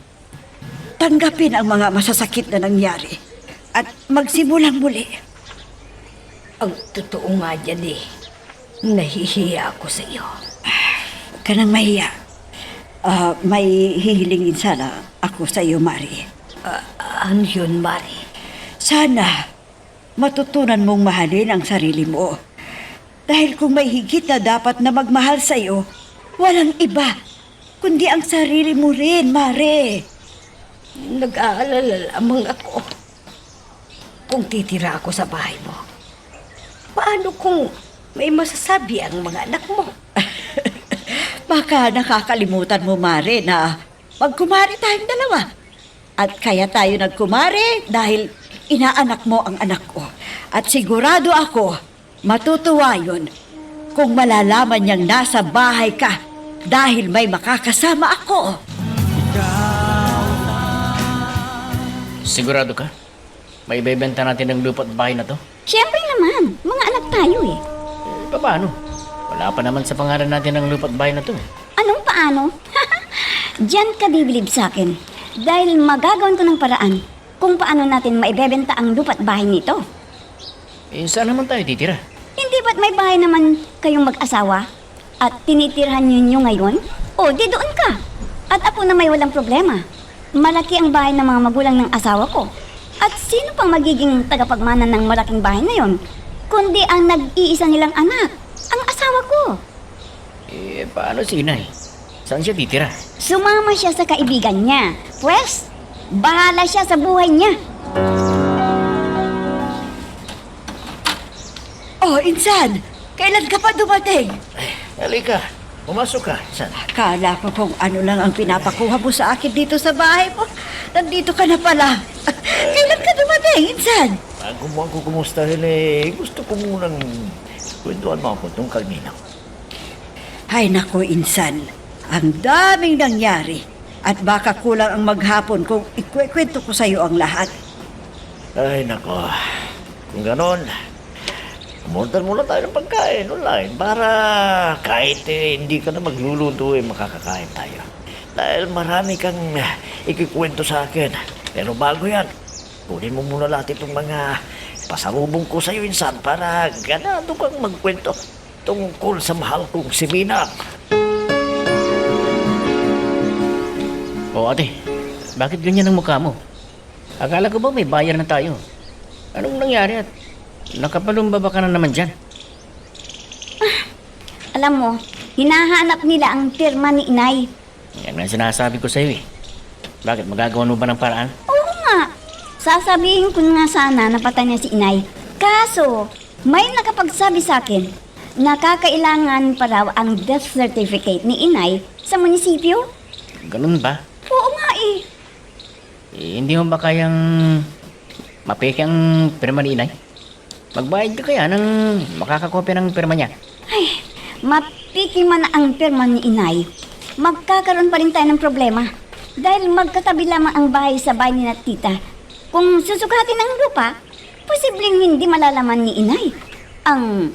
tanggapin ang mga masasakit na nangyari at magsimulang muli. Ang totoo nga dyan eh. Nahihiya ako sa iyo. Huwag ka nang mahiya. May hihilingin sana ako sa iyo, Mari. Ano yun, Mari? Sana matutunan mong mahalin ang sarili mo. Dahil kung may higit na dapat na magmahal sa iyo, walang iba, kundi ang sarili mo rin, Mare. Nag-aalala lamang ako. Kung titira ako sa bahay mo, paano kung may masasabi ang mga anak mo? Baka nakakalimutan mo, Mare, na magkumari tayong dalawa. At kaya tayo nagkumari dahil inaanak mo ang anak ko. At sigurado ako, matutuwa yun kung malalaman niyang nasa bahay ka dahil may makakasama ako. Sigurado ka? May ibebenta natin ng lupa at bahay na to? Siyempre naman, mga anak tayo eh. Paano? Wala pa naman sa pangalan natin ng lupa at bahay na to. Anong paano? Diyan ka bibilib sa akin. Dahil magagawan ko ng paraan kung paano natin maibebenta ang lupa at bahay nito. Saan naman tayo titira? Hindi ba't may bahay naman kayong mag-asawa? At tinitirhan ninyo ngayon? O, di doon ka. At ako na may walang problema. Malaki ang bahay ng mga magulang ng asawa ko. At sino pang magiging tagapagmana ng malaking bahay na yon? Kundi ang nag-iisa nilang anak, ang asawa ko. Eh, paano si inay? Saan siya titira? Sumama siya sa kaibigan niya. Pwes, bahala siya sa buhay niya. Oh, Insan! Kailan ka pa dumating? Halika, pumasok ka. San? Akala ko kung ano lang ang pinapakuha mo sa akin dito sa bahay mo. Nandito ka na pala. Kailan ka dumating, Insan? Bago mo ako kumustahin gusto ko munang kwentuhan mo ako tungkol ninang. Ay nako, Insan. Ang daming nangyari. At baka kulang ang maghapon kung ikwekwento ko sa iyo ang lahat. Ay, nako. Kung ganon, umorder muna tayo ng pagkain online para kahit hindi ka na magluluto, makakakain tayo. Dahil marami kang ikikwento sa akin. Pero bago yan, kunin mo muna lahat itong mga pasalubong ko sa iyo, Insan, para ganado kang magkwento tungkol sa mahal kong si Mina. O ate, bakit ganyan ang mukha mo? Akala ko ba may bayar na tayo? Anong nangyari at nakapalumba ba ka na naman dyan? Alam mo, hinahanap nila ang pirma ni inay. Yan ang sinasabi ko sa iyo eh. Bakit, magagawa mo ba ng paraan? Oo nga. Sasabihin ko nga sana na patay na si inay. Kaso, may nakapagsabi sa akin na kakailangan pa raw ang death certificate ni inay sa munisipyo. Ganun ba? Oo nga eh. Eh, hindi mo ba kayang mapeke ang pirma ni inay? Magbayad ka kaya ng makakakopya ng pirma niya? Ay, mapiki man ang pirma ni inay, magkakaroon pa rin tayo ng problema. Dahil magkatabi lamang ang bahay sa bahay ni tita. Kung susukatin ang lupa, posibleng hindi malalaman ni inay ang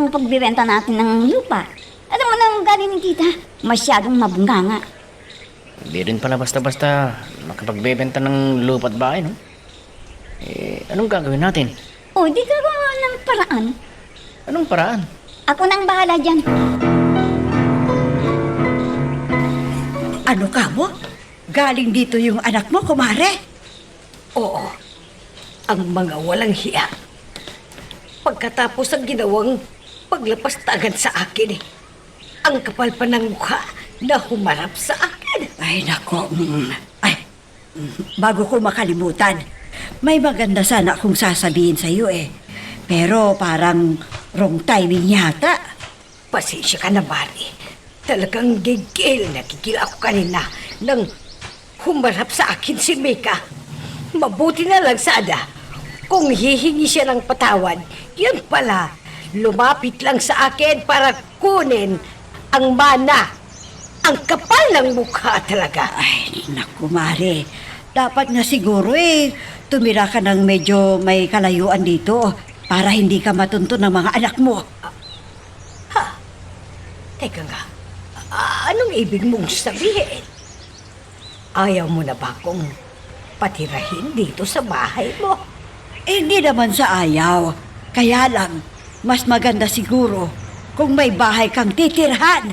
pagbibenta natin ng lupa. Alam mo na ang galing ni tita, masyadong mabunganga. Hindi rin pala basta-basta makapagbebenta ng lupa at bahay, no? Eh, anong gagawin natin? O, di gagawa ng paraan. Anong paraan? Ako nang bahala dyan. Ano ka mo? Galing dito yung anak mo, kumare? Oo, ang mga walang hiya. Pagkatapos ang ginawang paglapastangan sa akin, ang kapal pa ng mukha na humarap sa akin. Ay, nako. Bago ko makalimutan, may maganda sana akong sasabihin sa iyo eh. Pero parang wrong timing yata. Pasensya ka na, Mari. Talagang gigil. Nakikil ako kanina nang humarap sa akin si Mika. Mabuti na lang sana kung hihingi siya ng patawad. Yun pala, lumapit lang sa akin para kunin ang mana. Ang kapal ng mukha talaga. Ay, naku, Mare. Dapat nga siguro tumira ka ng medyo may kalayuan dito para hindi ka matuntun ng mga anak mo. Teka nga, anong ibig mong sabihin? Ayaw mo na ba akong patirahin dito sa bahay mo? Hindi naman sa ayaw. Kaya lang, mas maganda siguro kung may bahay kang titirhan.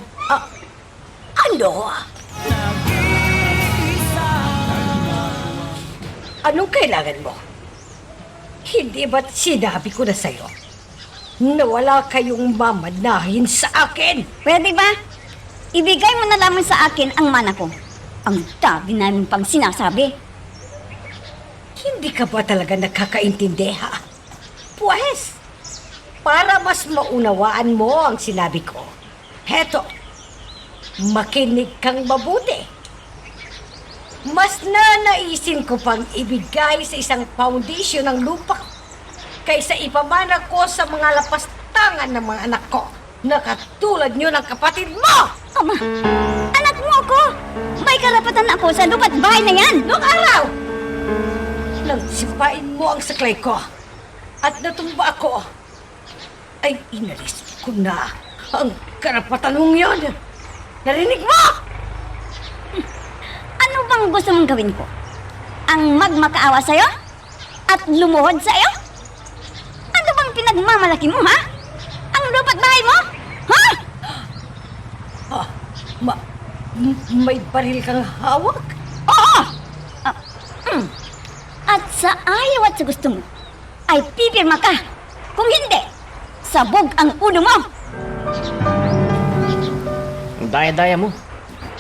Ano? Anong kailangan mo? Hindi ba't sinabi ko na sa'yo na wala kayong mamanahin sa akin? Pwede ba? Ibigay mo na lamang sa akin ang mana ko. Ang dami namin pang sinasabi. Hindi ka ba talaga nakakaintindi, ha? Pues, para mas maunawaan mo ang sinabi ko, heto, makinig kang mabuti. Mas nanaisin ko pang ibigay sa isang foundation ng lupa kaysa ipamana ko sa mga lapastangan ng mga anak ko na katulad nyo ng kapatid mo! Ama, anak mo ako! May karapatan ako sa lupa't bahay na yan! Noong araw, nang sipain mo ang saklay ko at natumba ako, ay inalis ko na ang karapatan mong yun. Narinig mo? Ano bang gusto mong gawin ko? Ang magmakaawa sa'yo? At lumuhod sa'yo? Ano bang pinagmamalaki mo, ha? Ang lupa't bahay mo? Ha? May baril kang hawak? Oo! At sa ayaw at sa gusto mo, ay pipirma ka. Kung hindi, sabog ang ulo mo. Ang daya-daya mo.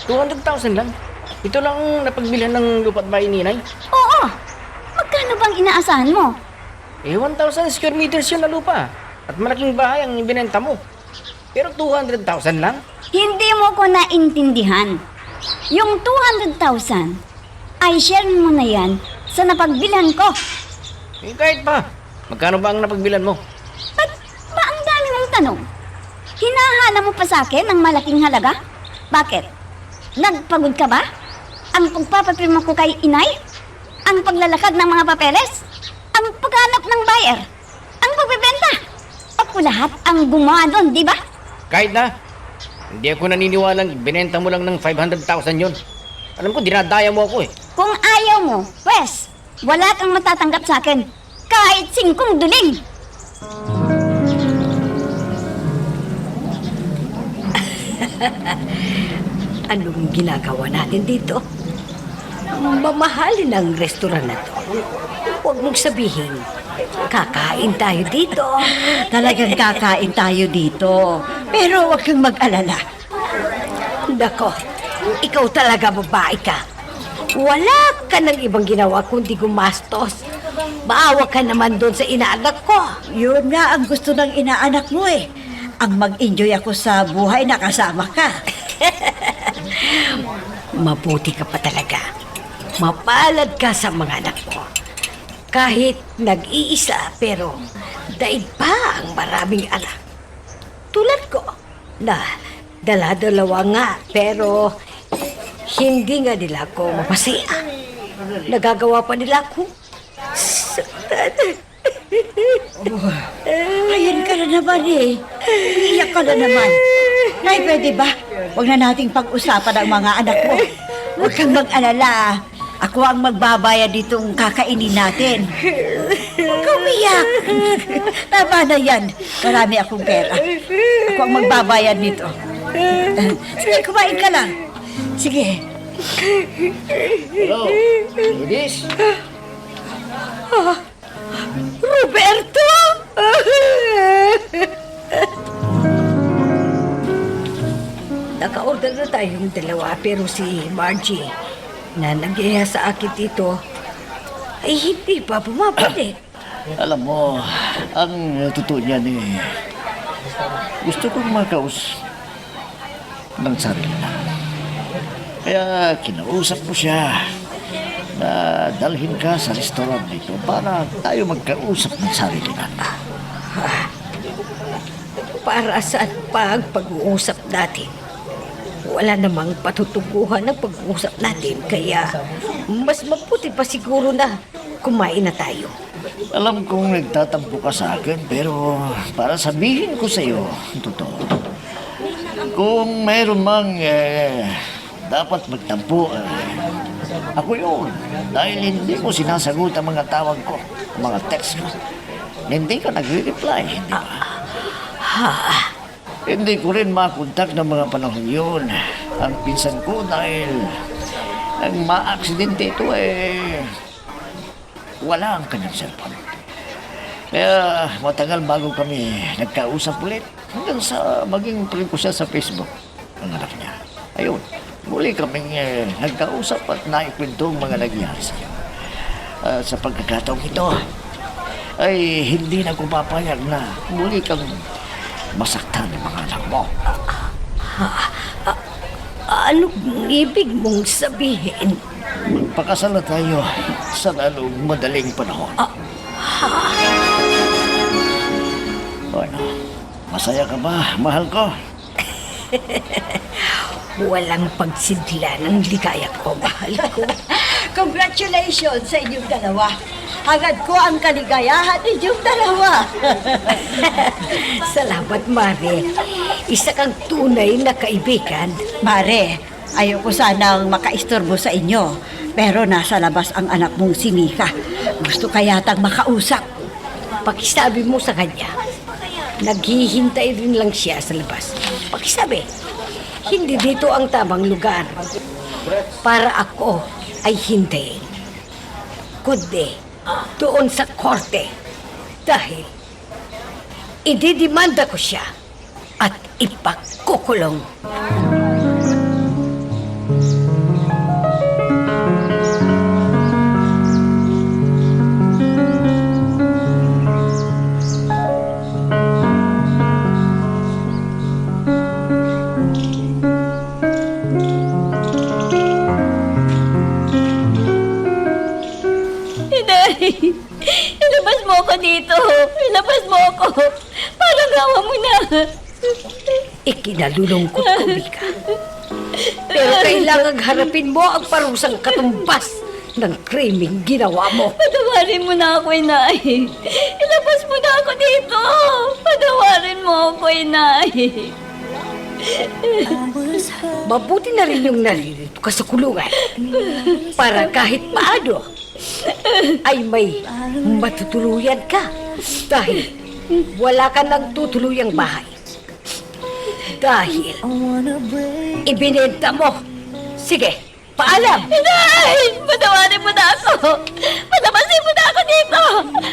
200,000 lang. Ito lang ang napagbilhan ng lupa't bahay ni Inay. Oo! Magkano bang inaasahan mo? 1,000 square meters yun na lupa. At malaking bahay ang ibinenta mo. Pero 200,000 lang? Hindi mo ko naintindihan. Yung 200,000 ay share mo na yan sa napagbilhan ko. Kahit pa. Magkano ba ang napagbilhan mo? Ba't ba ang dami mong tanong? Hinahala mo pa sa akin ng malaking halaga? Bakit? Nagpagod ka ba? Ang pagpapapirma ko kay Inay? Ang paglalakad ng mga papeles? Ang paghanap ng buyer? Ang pagbebenta? Ako lahat ang gumawa doon, di ba? Kahit na. Hindi ako naniniwalang binenta mo lang ng 500,000 yun. Alam ko, dinadaya mo ako eh. Kung ayaw mo, pwes, wala kang matatanggap sa akin. Kahit 5 duling. Anong ginagawa natin dito? Mamahalin ang restaurant na to. Huwag mong sabihin, kakain tayo dito. Talagang kakain tayo dito. Pero huwag kang mag-alala. Nako, ikaw talaga babae ka. Wala ka ng ibang ginawa kundi gumastos. Maawa ka naman doon sa inaanak ko. Yun nga ang gusto ng inaanak mo eh. Ang mag-enjoy ako sa buhay na kasama ka. Mabuti ka pa talaga. Mapalad ka sa mga anak mo. Kahit nag-iisa, pero daig pa ang maraming anak. Tulad ko, na dala-dalawa nga, pero hindi nga nila ako mapasaya. Nagagawa pa nila ako. Ayan ka na naman eh. Iiyak ka na naman. Nay, pwede ba? Huwag na nating pag-usapan ang mga anak mo. Huwag kang mag-alala. Ako ang magbabayad ditong kakainin natin. Huwag kang umiyak. Tama na yan. Marami akong pera. Ako ang magbabayad nito. Sige, kumain ka lang. Sige. Hello, ladies. Roberto! Naka-order na tayong dalawa, pero si Margie na nag-iha sa akin dito ay hindi pa bumabalik. Alam mo, ang totoo niyan eh, gusto kong makaus ng sarili na. Kaya kinausap ko siya na dalhin ka sa restaurant dito para tayo magkausap ng sarili na. Para saan pa ang pag-uusap natin? Wala namang patutuguhan ng pag-uusap natin, kaya mas mabuti pa siguro na kumain na tayo. Alam kong nagtatampo ka sa akin, pero para sabihin ko sa iyo, totoo. Kung mayroon mang dapat magtampo, ako yun. Dahil hindi mo sinasagot ang mga tawag ko, mga text ko. Hindi ka nagre-reply, hindi ba? Hindi ko rin makontak ng mga panahon yun. Ang pinsan ko dahil ang ma-aksidente ito wala ang kanyang cellphone. Kaya matagal bago kami nagkausap ulit hanggang sa maging friend ko siya sa Facebook, ang anak niya. Ayun, muli kaming nagkausap at naikwento ang mga nangyari sa iyo. Sa pagkakataong ito, ay hindi na ko papayag na muli kang masaktan ng mga anak mo. Anong ibig mong sabihin? Magpakasal na tayo sa lalong madaling panahon. Ano, masaya ka ba, mahal ko? Walang pagsidla ng ligaya ko, mahal ko. Congratulations sa inyong dalawa. Hangad ko ang kaligayahan ninyong dalawa. Salamat, Mare. Isa kang tunay na kaibigan. Mare, ayoko sanang makaistorbo sa inyo. Pero nasa labas ang anak mong si Mika. Gusto kayatang makausap. Pakisabi mo sa kanya, naghihintay rin lang siya sa labas. Pakisabi, hindi dito ang tamang lugar para ako ay hindi. Kundi doon sa korte dahil ididimanda ko siya at ipagkukulong. Inay! Ilabas mo ako dito! Ilabas mo ako! Parang gawa mo na! Ikinalulungkot ko, Mika. Pero kailangang harapin mo ang parusang katumbas ng krimeng ginawa mo. Patawarin mo na ako, Inay! Ilabas mo na ako dito! Patawarin mo ako, Inay! Mabuti na rin yung naririto ka sa kulungan para kahit paano ay may matutuluyan ka dahil wala ka ng tutuluyang bahay. Dahil ibinenta mo. Sige, paalam! Inay! Patawarin mo na ako! Patapasin mo na ako dito!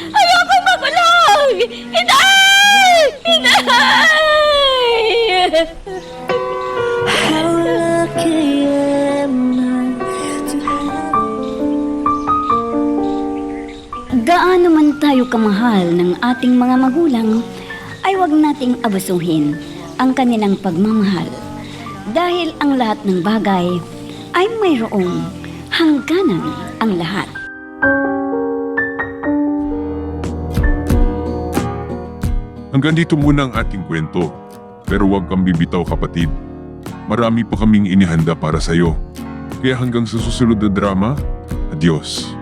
Ayoko makulong! Inay! Inay! Gaano man tayo kamahal ng ating mga magulang, ay huwag nating abusuhin ang kanilang pagmamahal. Dahil ang lahat ng bagay ay mayroong hangganan ang lahat. Hanggang dito muna ang ating kwento. Pero huwag kang bibitaw, kapatid. Marami pa kaming inihanda para sa'yo. Kaya hanggang sa susunod na drama, adios.